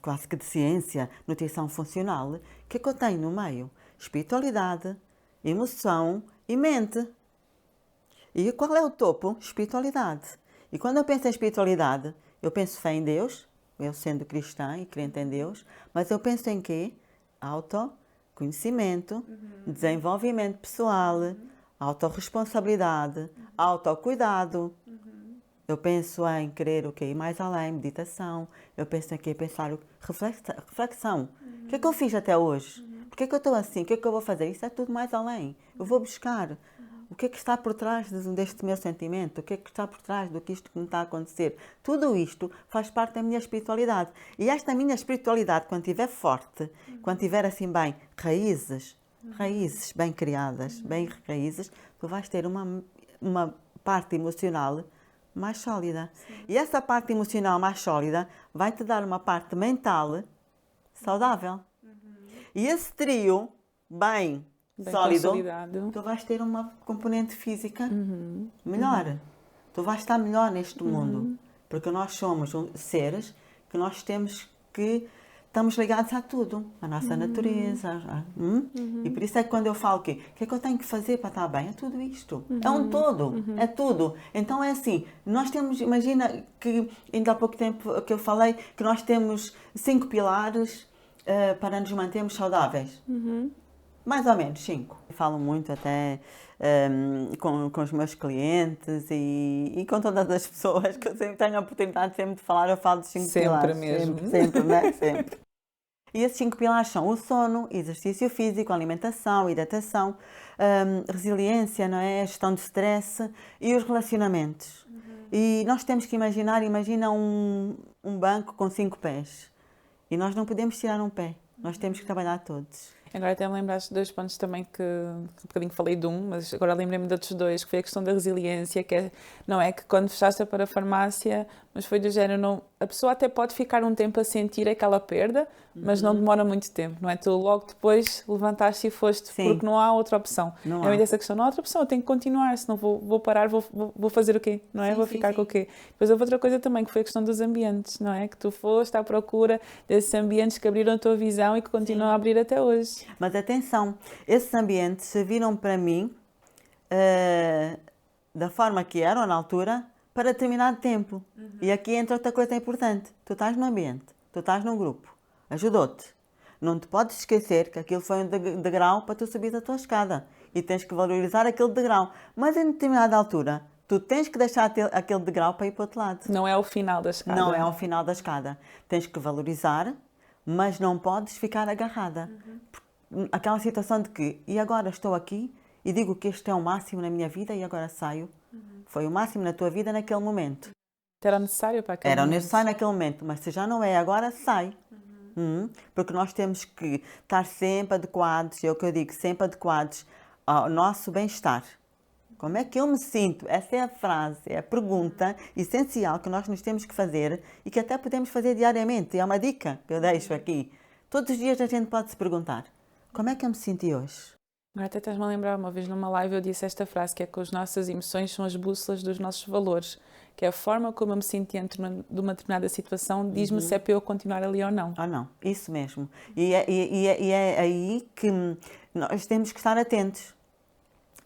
quase que de ciência, nutrição funcional, o que é que eu tenho no meio? Espiritualidade, emoção e mente. E qual é o topo? Espiritualidade. E quando eu penso em espiritualidade, eu penso fé em Deus, eu sendo cristã e crente em Deus, mas eu penso em quê? Autoconhecimento, desenvolvimento pessoal, autorresponsabilidade, autocuidado. Eu penso em querer o quê? Ir mais além, meditação. Eu penso em quê? Pensar, reflexão. O que é que eu fiz até hoje? Por que é que eu estou assim? O que é que eu vou fazer? Isso é tudo mais além. Eu vou buscar. O que é que está por trás deste meu sentimento? O que é que está por trás do que isto que me está a acontecer? Tudo isto faz parte da minha espiritualidade. E esta minha espiritualidade, quando estiver forte, quando tiver assim bem raízes bem criadas, bem raízes, tu vais ter uma parte emocional mais sólida. E essa parte emocional mais sólida vai-te dar uma parte mental saudável. E esse trio bem sólido, consolidado, tu vais ter uma componente física melhor. Tu vais estar melhor neste mundo. Porque nós somos seres que nós temos que estamos ligados a tudo, a nossa natureza. E por isso é que quando eu falo que o que é que eu tenho que fazer para estar bem? É tudo isto. É um todo, é tudo. Então é assim, nós temos, imagina que ainda há pouco tempo que eu falei que nós temos 5 pilares para nos mantermos saudáveis. Mais ou menos 5. Eu falo muito até com os meus clientes e com todas as pessoas que eu sempre tenho a oportunidade sempre de falar, eu falo dos 5 pilares. Mesmo. Sempre, né? Sempre. E esses 5 pilares são o sono, exercício físico, alimentação, hidratação, resiliência, não é? Gestão de stress e os relacionamentos. E nós temos que imagina um banco com 5 pés. E nós não podemos tirar um pé, nós temos que trabalhar todos. Agora até me lembraste de 2 pontos também que um bocadinho falei de um, mas agora lembrei-me de outros 2, que foi a questão da resiliência, que é, não é que quando fechaste para a farmácia, mas foi do género, não, a pessoa até pode ficar um tempo a sentir aquela perda, mas não demora muito tempo, não é? Tu logo depois levantaste e foste, Sim. porque não há outra opção. Não é muito há. essa questão, não há outra opção, eu tenho que continuar, senão vou parar, vou fazer o quê? Não é? Sim, Vou sim, ficar sim. com o quê? Depois houve outra coisa também, que foi a questão dos ambientes, não é? Que tu foste à procura desses ambientes que abriram a tua visão e que continuam a abrir até hoje. Mas atenção, esses ambientes serviram para mim da forma que eram na altura para determinado tempo. E aqui entra outra coisa importante. Tu estás no ambiente, tu estás num grupo, ajudou-te. Não te podes esquecer que aquilo foi um degrau para tu subir a tua escada e tens que valorizar aquele degrau. Mas em determinada altura, tu tens que deixar aquele degrau para ir para o outro lado. Não é o final da escada. Não é ao final da escada. Tens que valorizar, mas não podes ficar agarrada. Aquela situação de que, e agora estou aqui e digo que este é o máximo na minha vida e agora saio. Foi o máximo na tua vida naquele momento. Era necessário para aquele Era momento. necessário naquele momento, mas se já não é agora, sai. Porque nós temos que estar sempre adequados, é o que eu digo, sempre adequados ao nosso bem-estar. Como é que eu me sinto? Essa é a frase, é a pergunta essencial que nós nos temos que fazer e que até podemos fazer diariamente. É uma dica que eu deixo aqui. Todos os dias a gente pode se perguntar: como é que eu me senti hoje? Agora até estás-me a lembrar, uma vez numa live eu disse esta frase, que é que as nossas emoções são as bússolas dos nossos valores, que é a forma como eu me senti de uma determinada situação, diz-me se é para eu continuar ali ou não. Ou não, isso mesmo. E é aí que nós temos que estar atentos.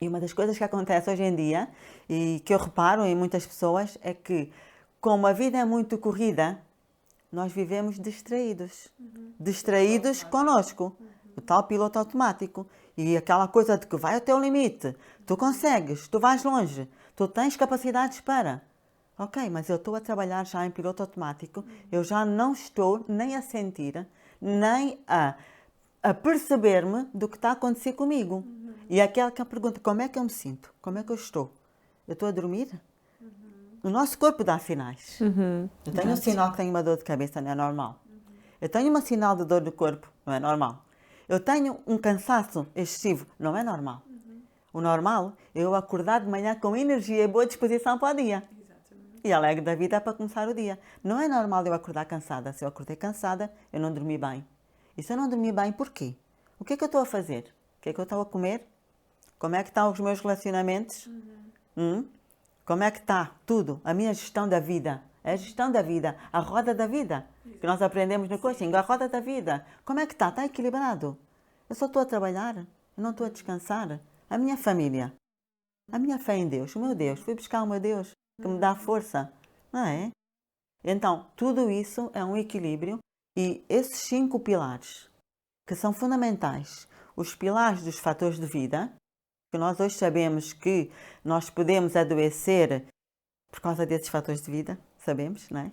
E uma das coisas que acontece hoje em dia, e que eu reparo em muitas pessoas, é que, como a vida é muito corrida, nós vivemos distraídos. Distraídos connosco. O tal piloto automático. E aquela coisa de que vai até o limite. Tu consegues, tu vais longe, tu tens capacidades para. Ok, mas eu estou a trabalhar já em piloto automático, eu já não estou nem a sentir, nem a perceber-me do que está a acontecer comigo. E aquela pergunta, como é que eu me sinto? Como é que eu estou? Eu estou a dormir? O nosso corpo dá sinais. Eu tenho um sinal que tenho uma dor de cabeça, não é normal. Eu tenho um sinal de dor do corpo, não é normal. Eu tenho um cansaço excessivo, não é normal. O normal é eu acordar de manhã com energia e boa disposição para o dia. E alegre da vida para começar o dia. Não é normal eu acordar cansada. Se eu acordei cansada, eu não dormi bem. E se eu não dormi bem, porquê? O que é que eu estou a fazer? O que é que eu estou a comer? Como é que estão os meus relacionamentos? Como é que está tudo? A minha gestão da vida. É a gestão da vida. A roda da vida. Que nós aprendemos no coaching. A roda da vida. Como é que está? Está equilibrado? Eu só estou a trabalhar? Eu não estou a descansar? A minha família. A minha fé em Deus. O meu Deus. Fui buscar o meu Deus. Que me dá força. Não é? Então, tudo isso é um equilíbrio. E esses 5 pilares, que são fundamentais. Os pilares dos fatores de vida, que nós hoje sabemos que nós podemos adoecer por causa desses fatores de vida, sabemos, não é?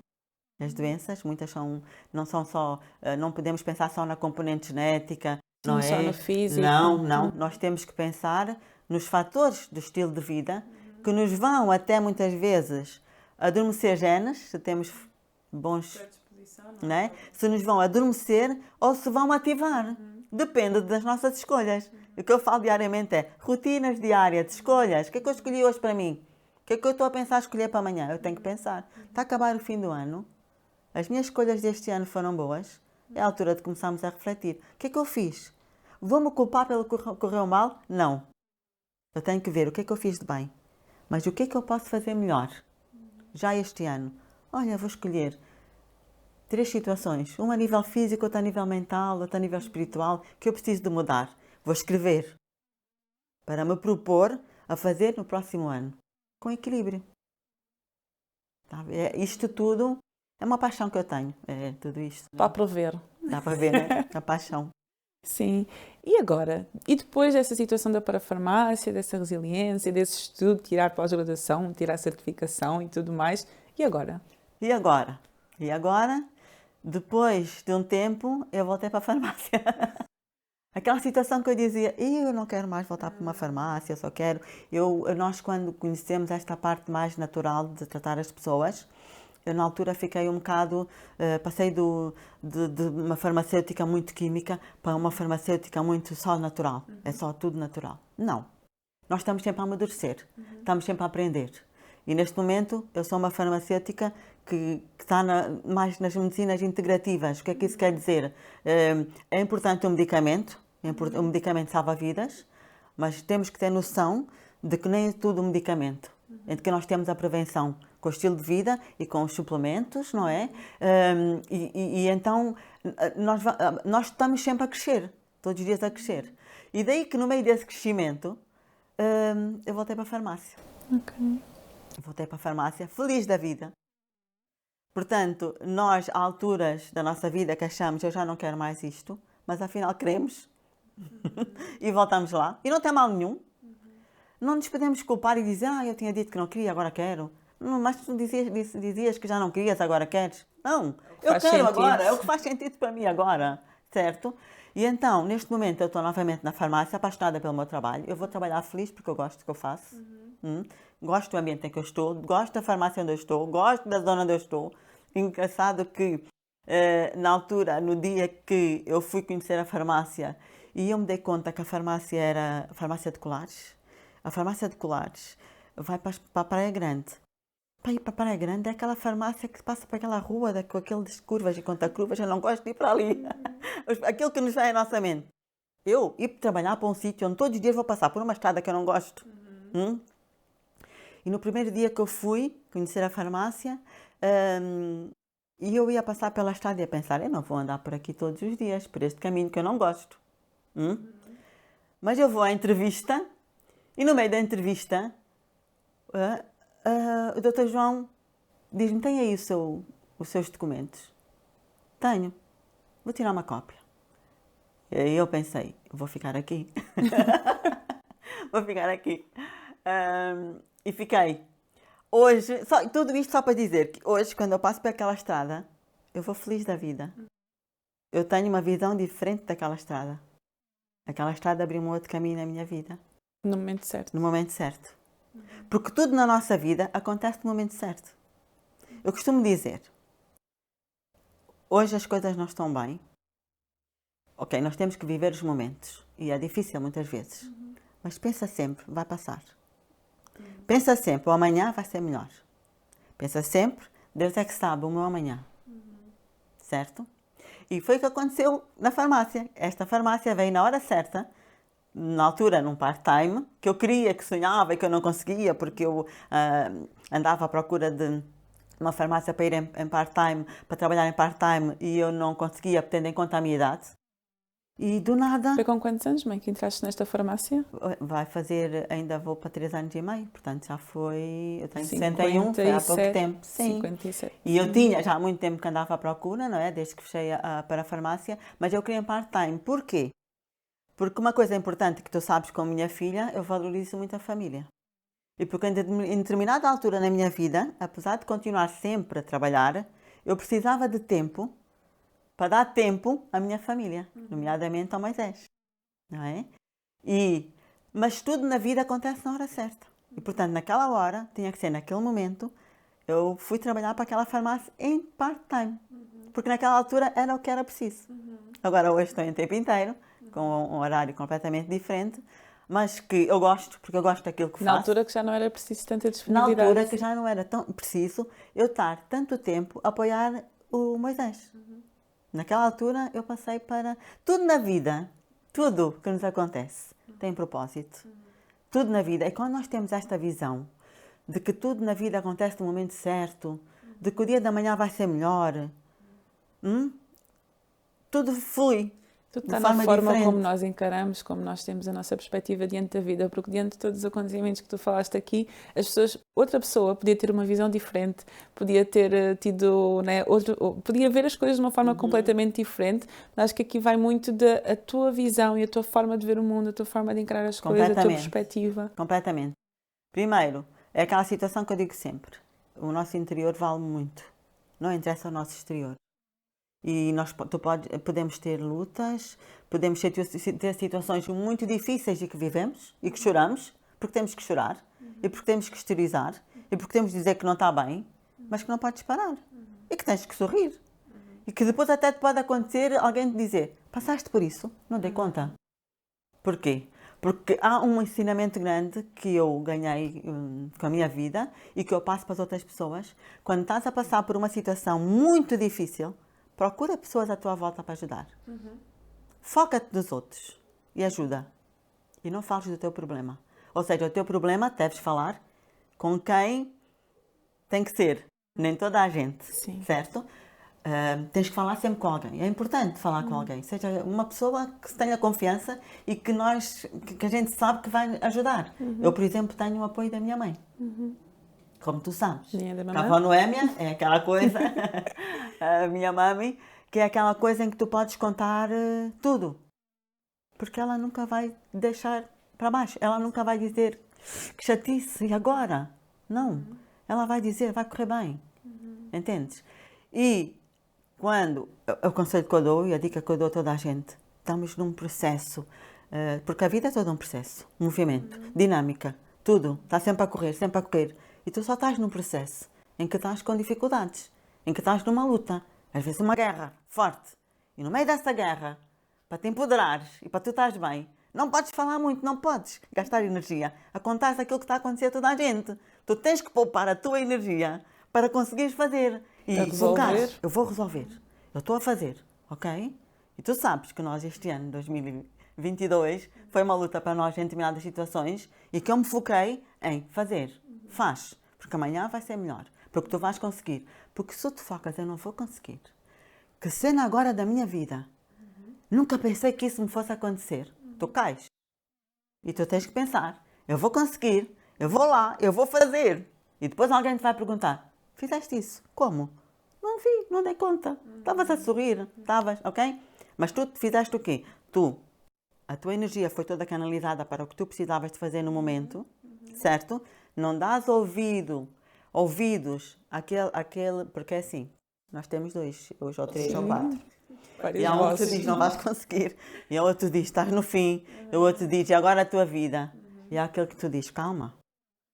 As doenças, muitas não são só, não podemos pensar só na componente genética, não é? Só no físico. Não. Nós temos que pensar nos fatores do estilo de vida que nos vão até muitas vezes adormecer genes, se temos bons, não é? Se nos vão adormecer ou se vão ativar. Depende das nossas escolhas. O que eu falo diariamente é rotinas diárias de escolhas. O que é que eu escolhi hoje para mim? O que é que eu estou a pensar escolher para amanhã? Eu tenho que pensar. Está a acabar o fim do ano. As minhas escolhas deste ano foram boas. É a altura de começarmos a refletir. O que é que eu fiz? Vou-me culpar pelo que correu mal? Não. Eu tenho que ver o que é que eu fiz de bem. Mas o que é que eu posso fazer melhor? Já este ano. Olha, vou escolher três situações, uma a nível físico, outra a nível mental, outra a nível espiritual, que eu preciso de mudar. Vou escrever para me propor a fazer no próximo ano, com equilíbrio. Isto tudo é uma paixão que eu tenho, é tudo isto. Dá para ver. Dá para ver, né? A paixão. Sim. E agora? E depois dessa situação da parafarmácia, dessa resiliência, desse estudo, tirar pós-graduação, tirar certificação e tudo mais, e agora? E agora? E agora, depois de um tempo, eu voltei para a farmácia. Aquela situação que eu dizia, eu não quero mais voltar para uma farmácia, eu só quero... Nós, quando conhecemos esta parte mais natural de tratar as pessoas, eu na altura fiquei um bocado... passei de uma farmacêutica muito química para uma farmacêutica muito só natural. É só tudo natural. Não. Nós estamos sempre a amadurecer, estamos sempre a aprender. E neste momento eu sou uma farmacêutica que está mais nas medicinas integrativas. O que é que isso quer dizer? É importante o medicamento salva vidas, mas temos que ter noção de que nem é tudo o medicamento. É de que nós temos a prevenção com o estilo de vida e com os suplementos, não é? Então nós estamos sempre a crescer, todos os dias a crescer. E daí que no meio desse crescimento eu voltei para a farmácia. Ok. Voltei para a farmácia, feliz da vida. Portanto, nós, há alturas da nossa vida que achamos, eu já não quero mais isto, mas afinal queremos. E voltamos lá. E não tem mal nenhum. Não nos podemos culpar e dizer, eu tinha dito que não queria, agora quero. Não, mas tu dizias que já não querias, agora queres. Não, eu quero agora, é o que faz sentido para mim agora, certo? E então, neste momento, eu estou novamente na farmácia, apaixonada pelo meu trabalho. Eu vou trabalhar feliz porque eu gosto do que eu faço. Gosto do ambiente em que eu estou, gosto da farmácia onde eu estou, gosto da zona onde eu estou. Engraçado que, na altura, no dia que eu fui conhecer a farmácia, e eu me dei conta que a farmácia era a farmácia de Colares. A farmácia de Colares vai para a Praia Grande. Para ir para a Praia Grande é aquela farmácia que passa para aquela rua com aquelas curvas e contra-curvas. Eu não gosto de ir para ali. Aquilo que nos vem à nossa mente. Eu ir trabalhar para um sítio onde todos os dias vou passar por uma estrada que eu não gosto. E no primeiro dia que eu fui conhecer a farmácia, e eu ia passar pela estrada e ia pensar, eu não vou andar por aqui todos os dias, por este caminho que eu não gosto. Mas eu vou à entrevista, e no meio da entrevista, o Dr. João diz-me, tem aí os seus documentos? Tenho. Vou tirar uma cópia. E aí eu pensei, vou ficar aqui. Vou ficar aqui. E fiquei. Hoje, tudo isto só para dizer que hoje, quando eu passo por aquela estrada, eu vou feliz da vida. Eu tenho uma visão diferente daquela estrada. Aquela estrada abriu um outro caminho na minha vida. No momento certo. No momento certo. Porque tudo na nossa vida acontece no momento certo. Eu costumo dizer, hoje as coisas não estão bem. Ok, nós temos que viver os momentos. E é difícil muitas vezes. Mas pensa sempre, vai passar. Pensa sempre, o amanhã vai ser melhor. Pensa sempre, Deus é que sabe o meu amanhã. Certo? E foi o que aconteceu na farmácia. Esta farmácia veio na hora certa, na altura num part-time, que eu queria, que sonhava e que eu não conseguia, porque eu andava à procura de uma farmácia para ir em part-time, para trabalhar em part-time, e eu não conseguia, tendo em conta a minha idade. E do nada... Foi com quantos anos, mãe, que entraste nesta farmácia? Vai fazer, ainda vou para 3 anos e meio, portanto já foi, eu tenho 57, 61, foi há pouco tempo. Sim. 57. E eu tinha já há muito tempo que andava à procura, não é? Desde que fechei para a farmácia, mas eu queria em part-time. Porquê? Porque uma coisa importante que tu sabes com a minha filha, eu valorizo muito a família. E porque em determinada altura na minha vida, apesar de continuar sempre a trabalhar, eu precisava de tempo para dar tempo à minha família, nomeadamente ao Moisés, não é? Mas tudo na vida acontece na hora certa. E, portanto, naquela hora, tinha que ser naquele momento, eu fui trabalhar para aquela farmácia em part-time. Porque naquela altura era o que era preciso. Agora, hoje estou em tempo inteiro, com um horário completamente diferente, mas que eu gosto, porque eu gosto daquilo que faço. Na altura que já não era preciso tanta Na disponibilidade. altura que já não era tão preciso eu estar tanto tempo a apoiar o Moisés. Naquela altura eu passei para... Tudo na vida, tudo que nos acontece tem propósito. Tudo na vida. E quando nós temos esta visão de que tudo na vida acontece no momento certo, de que o dia da manhã vai ser melhor, tudo flui. Tudo De está na forma forma diferente. como nós encaramos, como nós temos a nossa perspectiva diante da vida, porque diante de todos os acontecimentos que tu falaste aqui, outra pessoa podia ter uma visão diferente, podia ter tido, né, podia ver as coisas de uma forma completamente diferente. Mas acho que aqui vai muito da tua visão e a tua forma de ver o mundo, a tua forma de encarar as coisas, a tua Completamente. perspectiva. Completamente. Primeiro, é aquela situação que eu digo sempre. O nosso interior vale muito. Não interessa o nosso exterior. E podemos ter lutas, podemos ter situações muito difíceis e que vivemos e que choramos, porque temos que chorar, e porque temos que exteriorizar, e porque temos que dizer que não está bem, mas que não podes parar. E que tens que sorrir. E que depois até te pode acontecer alguém te dizer: passaste por isso? Não dei conta. Porquê? Porque há um ensinamento grande que eu ganhei com a minha vida e que eu passo para as outras pessoas. Quando estás a passar por uma situação muito difícil, procura pessoas à tua volta para ajudar. Foca-te nos outros e ajuda. E não fales do teu problema. Ou seja, o teu problema deves falar com quem tem que ser. Nem toda a gente. Sim. Certo? Tens que falar sempre com alguém. É importante falar com alguém. Seja uma pessoa que se tenha confiança e que a gente sabe que vai ajudar. Eu, por exemplo, tenho o apoio da minha mãe. Como tu sabes. Minha da A mamãe. avó Noémia é aquela coisa, a minha mãe, que é aquela coisa em que tu podes contar tudo. Porque ela nunca vai deixar para baixo. Ela nunca vai dizer que chatice, e agora? Não. Ela vai dizer, vai correr bem. Entendes? E quando, o conselho que eu dou e a dica que eu dou a toda a gente, estamos num processo, porque a vida é todo um processo, um movimento, dinâmica, tudo, está sempre a correr, sempre a correr. E tu só estás num processo em que estás com dificuldades, em que estás numa luta, às vezes uma guerra forte. E no meio dessa guerra, para te empoderares e para tu estares bem, não podes falar muito, não podes gastar energia a contar aquilo que está a acontecer a toda a gente. Tu tens que poupar a tua energia para conseguires fazer. E Para resolver. focares, eu vou resolver, eu estou a fazer, ok? E tu sabes que nós este ano, 2022, foi uma luta para nós em determinadas situações e que eu me foquei em fazer. Faz, porque amanhã vai ser melhor, porque tu vais conseguir. Porque se tu te focas, eu não vou conseguir. Que cena agora da minha vida. Nunca pensei que isso me fosse acontecer. Tu cais. E tu tens que pensar, eu vou conseguir, eu vou lá, eu vou fazer. E depois alguém te vai perguntar, fizeste isso? Como? Não vi, não dei conta. Estavas a sorrir, estavas, ok? Mas tu fizeste o quê? A tua energia foi toda canalizada para o que tu precisavas de fazer no momento, certo? Não dás ouvidos àquele, porque é assim, nós temos dois, hoje ou três ou quatro. E há um que tu diz, não vais conseguir. E há outro diz, estás no fim. E o outro diz, e agora a tua vida. E há aquele que tu diz, calma.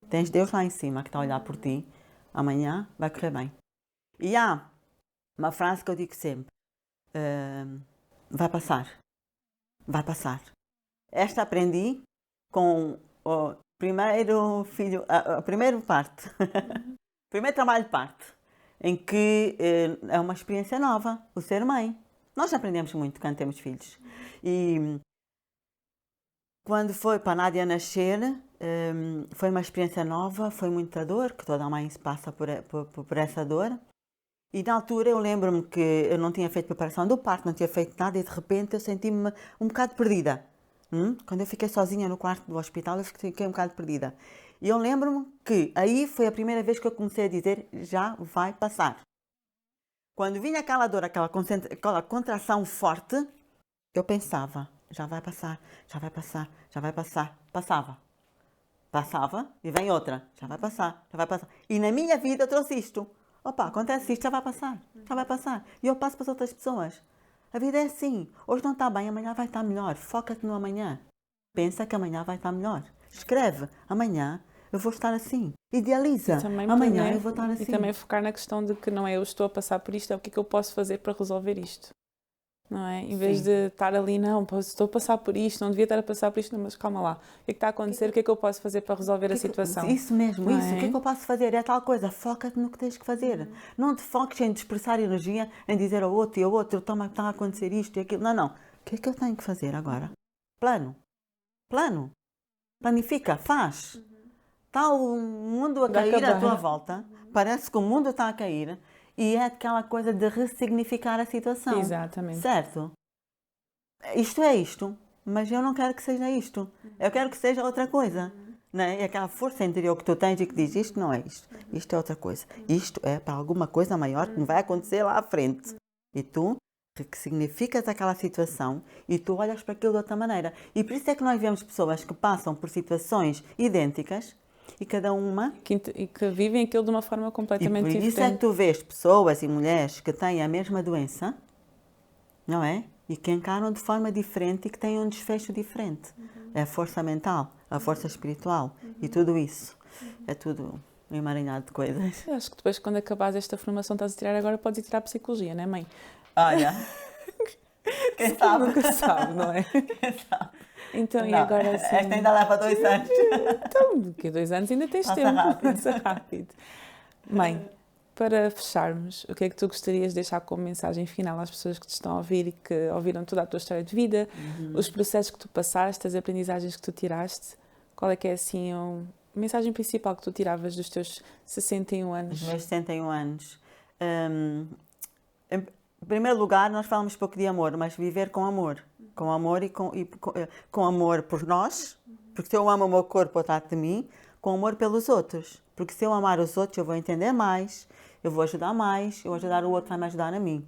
Tens Deus lá em cima que está a olhar por ti. Amanhã vai correr bem. E há uma frase que eu digo sempre. Vai passar. Vai passar. Esta aprendi com o primeiro filho, a primeira parte. Primeiro trabalho de parte. Em que é uma experiência nova, o ser mãe. Nós aprendemos muito quando temos filhos. E quando foi para a Nádia nascer, foi uma experiência nova, foi muita dor, que toda a mãe se passa por essa dor. E na altura eu lembro-me que eu não tinha feito preparação do parto, não tinha feito nada e de repente eu senti-me um bocado perdida. Quando eu fiquei sozinha no quarto do hospital, eu fiquei um bocado perdida. E eu lembro-me que aí foi a primeira vez que eu comecei a dizer, já vai passar. Quando vinha aquela dor, aquela contração forte, eu pensava, já vai passar, já vai passar, já vai passar. Passava e vem outra, já vai passar, já vai passar. E na minha vida eu trouxe isto. Opa, acontece isto, já vai passar, já vai passar. E eu passo para as outras pessoas. A vida é assim, hoje não está bem, amanhã vai estar melhor. Foca-te no amanhã. Pensa que amanhã vai estar melhor. Escreve, amanhã eu vou estar assim. Idealiza, amanhã eu vou estar assim. E também focar na questão de que não é eu estou a passar por isto, é o que é que eu posso fazer para resolver isto. Não é? Em vez de estar ali, não, estou a passar por isto, não devia estar a passar por isto, não, mas calma lá. O que é que está a acontecer? O que é que eu posso fazer para resolver a situação? Isso mesmo, não isso. É? O que é que eu posso fazer? É tal coisa, foca-te no que tens que fazer. Não te foques em dispersar energia, em dizer ao outro e ao outro, está a acontecer isto e aquilo. Não, não. O que é que eu tenho que fazer agora? Plano. Planifica, faz. Está o mundo a cair à tua volta, parece que o mundo está a cair E é aquela coisa de ressignificar a situação. Exatamente. Certo? Isto é isto, mas eu não quero que seja isto. Eu quero que seja outra coisa. Né? É aquela força interior que tu tens e que diz isto não é isto. Isto é outra coisa. Isto é para alguma coisa maior que vai acontecer lá à frente. E tu significas aquela situação e tu olhas para aquilo de outra maneira. E por isso é que nós vemos pessoas que passam por situações idênticas e cada uma... E que vivem aquilo de uma forma E completamente por isso é que diferente. tu vês pessoas e mulheres que têm a mesma doença, não é? E que encaram de forma diferente e que têm um desfecho diferente. É a força mental, a força espiritual e tudo isso. É tudo um emaranhado de coisas. Eu acho que depois, quando acabares esta formação, estás a tirar agora, podes ir tirar Psicologia, não é, mãe? Olha, quem sabe? Nunca sabe, não é? Quem sabe? Então, e Não, agora assim... esta ainda leva 2 anos. Então, daqui a 2 anos ainda tens Passa tempo. rápido. Passa rápido. Mãe, para fecharmos, o que é que tu gostarias de deixar como mensagem final às pessoas que te estão a ouvir e que ouviram toda a tua história de vida, os processos que tu passaste, as aprendizagens que tu tiraste? Qual é que é, assim, a mensagem principal que tu tiravas dos teus 61 anos? Os meus 61 anos. Em primeiro lugar, nós falamos pouco de amor, mas viver com amor. Com amor e com amor por nós, porque se eu amo o meu corpo, trata de mim, com amor pelos outros. Porque se eu amar os outros, eu vou entender mais, eu vou ajudar mais, eu vou ajudar o outro a me ajudar a mim.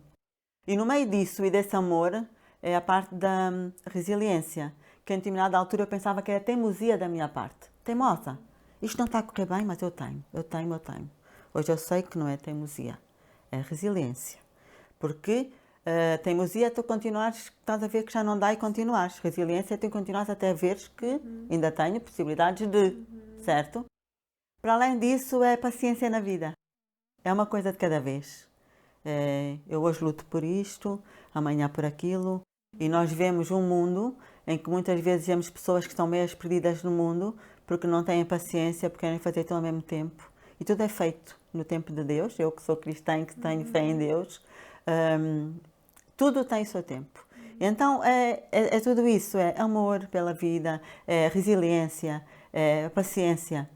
E no meio disso e desse amor, é a parte da resiliência, que em determinada altura eu pensava que era teimosia da minha parte. Teimosa. Isto não está a correr bem, mas eu tenho. Hoje eu sei que não é teimosia, é resiliência. Porque teimosia é tu continuares, estás a ver que já não dá e continuares. Resiliência é tu continuares até veres que ainda tenho possibilidades de, certo? Para além disso, é paciência na vida. É uma coisa de cada vez. Eu hoje luto por isto, amanhã por aquilo, e nós vemos um mundo em que muitas vezes vemos pessoas que estão meio perdidas no mundo porque não têm paciência, porque querem fazer tudo ao mesmo tempo. E tudo é feito no tempo de Deus. Eu que sou cristã, que tenho fé em Deus, tudo tem o seu tempo. Então é tudo isso, é amor pela vida, é resiliência, é paciência,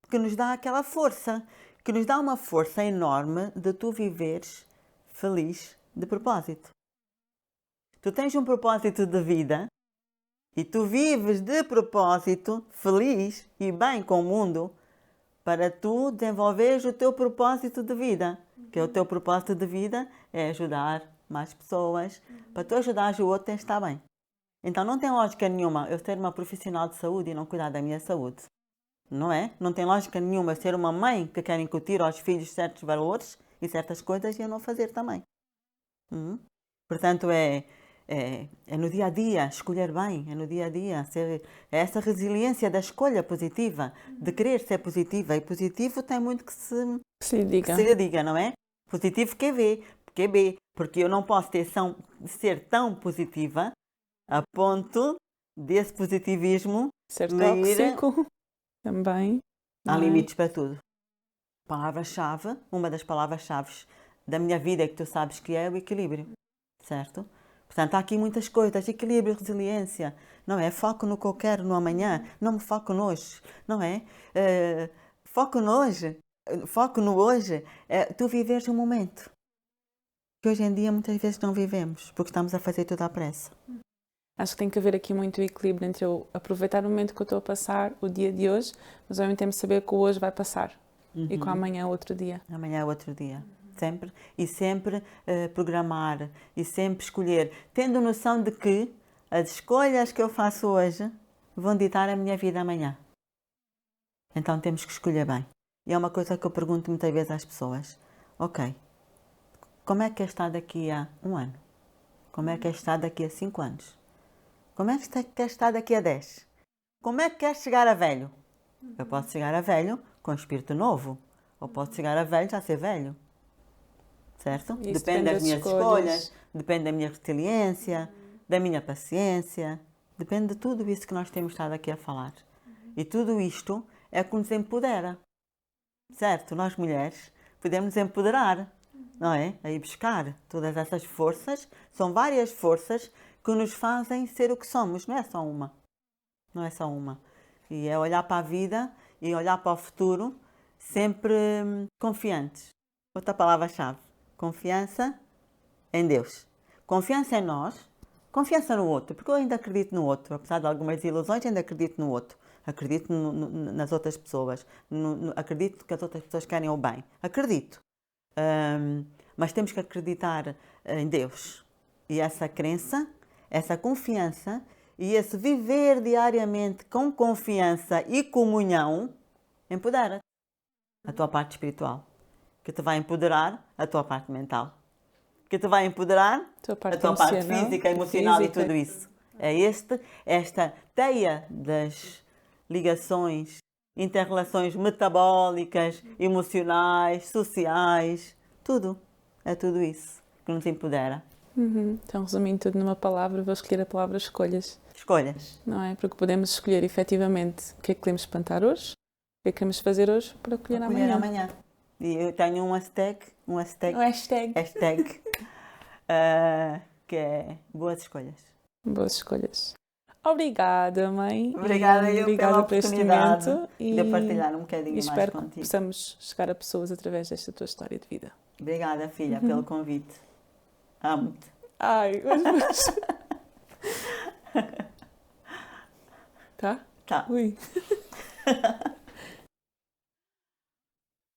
que nos dá aquela força, que nos dá uma força enorme de tu viveres feliz de propósito. Tu tens um propósito de vida e tu vives de propósito, feliz e bem com o mundo, para tu desenvolveres o teu propósito de vida. Que o teu propósito de vida é ajudar mais pessoas. Para tu ajudares o outro, tens de estar bem. Então não tem lógica nenhuma eu ser uma profissional de saúde e não cuidar da minha saúde. Não é? Não tem lógica nenhuma eu ser uma mãe que quer incutir aos filhos certos valores e certas coisas e eu não fazer também. Portanto, é no dia a dia, escolher bem, é no dia a dia, é essa resiliência da escolha positiva, de querer ser positiva. E positivo tem muito que se lhe diga, não é? Positivo que é B, porque eu não posso ser tão positiva a ponto desse positivismo ser tóxico também. Há limites para tudo. Palavra-chave, uma das palavras-chave da minha vida é que tu sabes que é o equilíbrio, certo? Portanto, há aqui muitas coisas, equilíbrio, resiliência, não é? Foco no que eu quero no amanhã, não me foco no hoje, não é? Foco no hoje, é tu viveres o momento. Que hoje em dia muitas vezes não vivemos, porque estamos a fazer tudo à pressa. Acho que tem que haver aqui muito equilíbrio entre eu aproveitar o momento que eu estou a passar, o dia de hoje, mas ao mesmo tempo saber que o hoje vai passar e que o amanhã é outro dia. Amanhã é outro dia. Sempre. E sempre programar e sempre escolher, tendo noção de que as escolhas que eu faço hoje vão ditar a minha vida amanhã. Então temos que escolher bem. E é uma coisa que eu pergunto muitas vezes às pessoas. Ok, como é que quer estar daqui a 1 ano? Como é que quer estar daqui a 5 anos? Como é que quer estar daqui a 10? Como é que quer chegar a velho? Eu posso chegar a velho com espírito novo, ou posso chegar a velho já ser velho. Certo? Isso Depende das minhas escolhas, depende da minha resiliência, da minha paciência, depende de tudo isso que nós temos estado aqui a falar. E tudo isto é o que nos empodera. Certo? Nós mulheres podemos nos empoderar, não é? A ir buscar todas essas forças, são várias forças que nos fazem ser o que somos, não é só uma. Não é só uma. E é olhar para a vida e olhar para o futuro sempre confiantes. Outra palavra-chave, confiança em Deus. Confiança em nós, confiança no outro, porque eu ainda acredito no outro, apesar de algumas ilusões, ainda acredito no outro. Acredito nas outras pessoas, acredito que as outras pessoas querem o bem. Acredito. Mas temos que acreditar em Deus. E essa crença, essa confiança e esse viver diariamente com confiança e comunhão empodera a tua parte espiritual, que te vai empoderar a tua parte mental, que te vai empoderar a tua parte física, emocional e tudo isso. É esta teia das ligações, interrelações metabólicas, emocionais, sociais, tudo. É tudo isso que nos empodera. Então, resumindo tudo numa palavra, vou escolher a palavra escolhas. Escolhas. Não é? Porque podemos escolher efetivamente o que é que queremos plantar hoje, o que é que queremos fazer hoje para colher amanhã. E eu tenho um hashtag que é boas escolhas. Boas escolhas. Obrigada, mãe. Obrigada pela oportunidade e de partilhar um bocadinho mais espero contigo. que possamos chegar a pessoas através desta tua história de vida. Obrigada, filha, pelo convite. Amo-te. Ai, mas... Tá? Tá. Ui.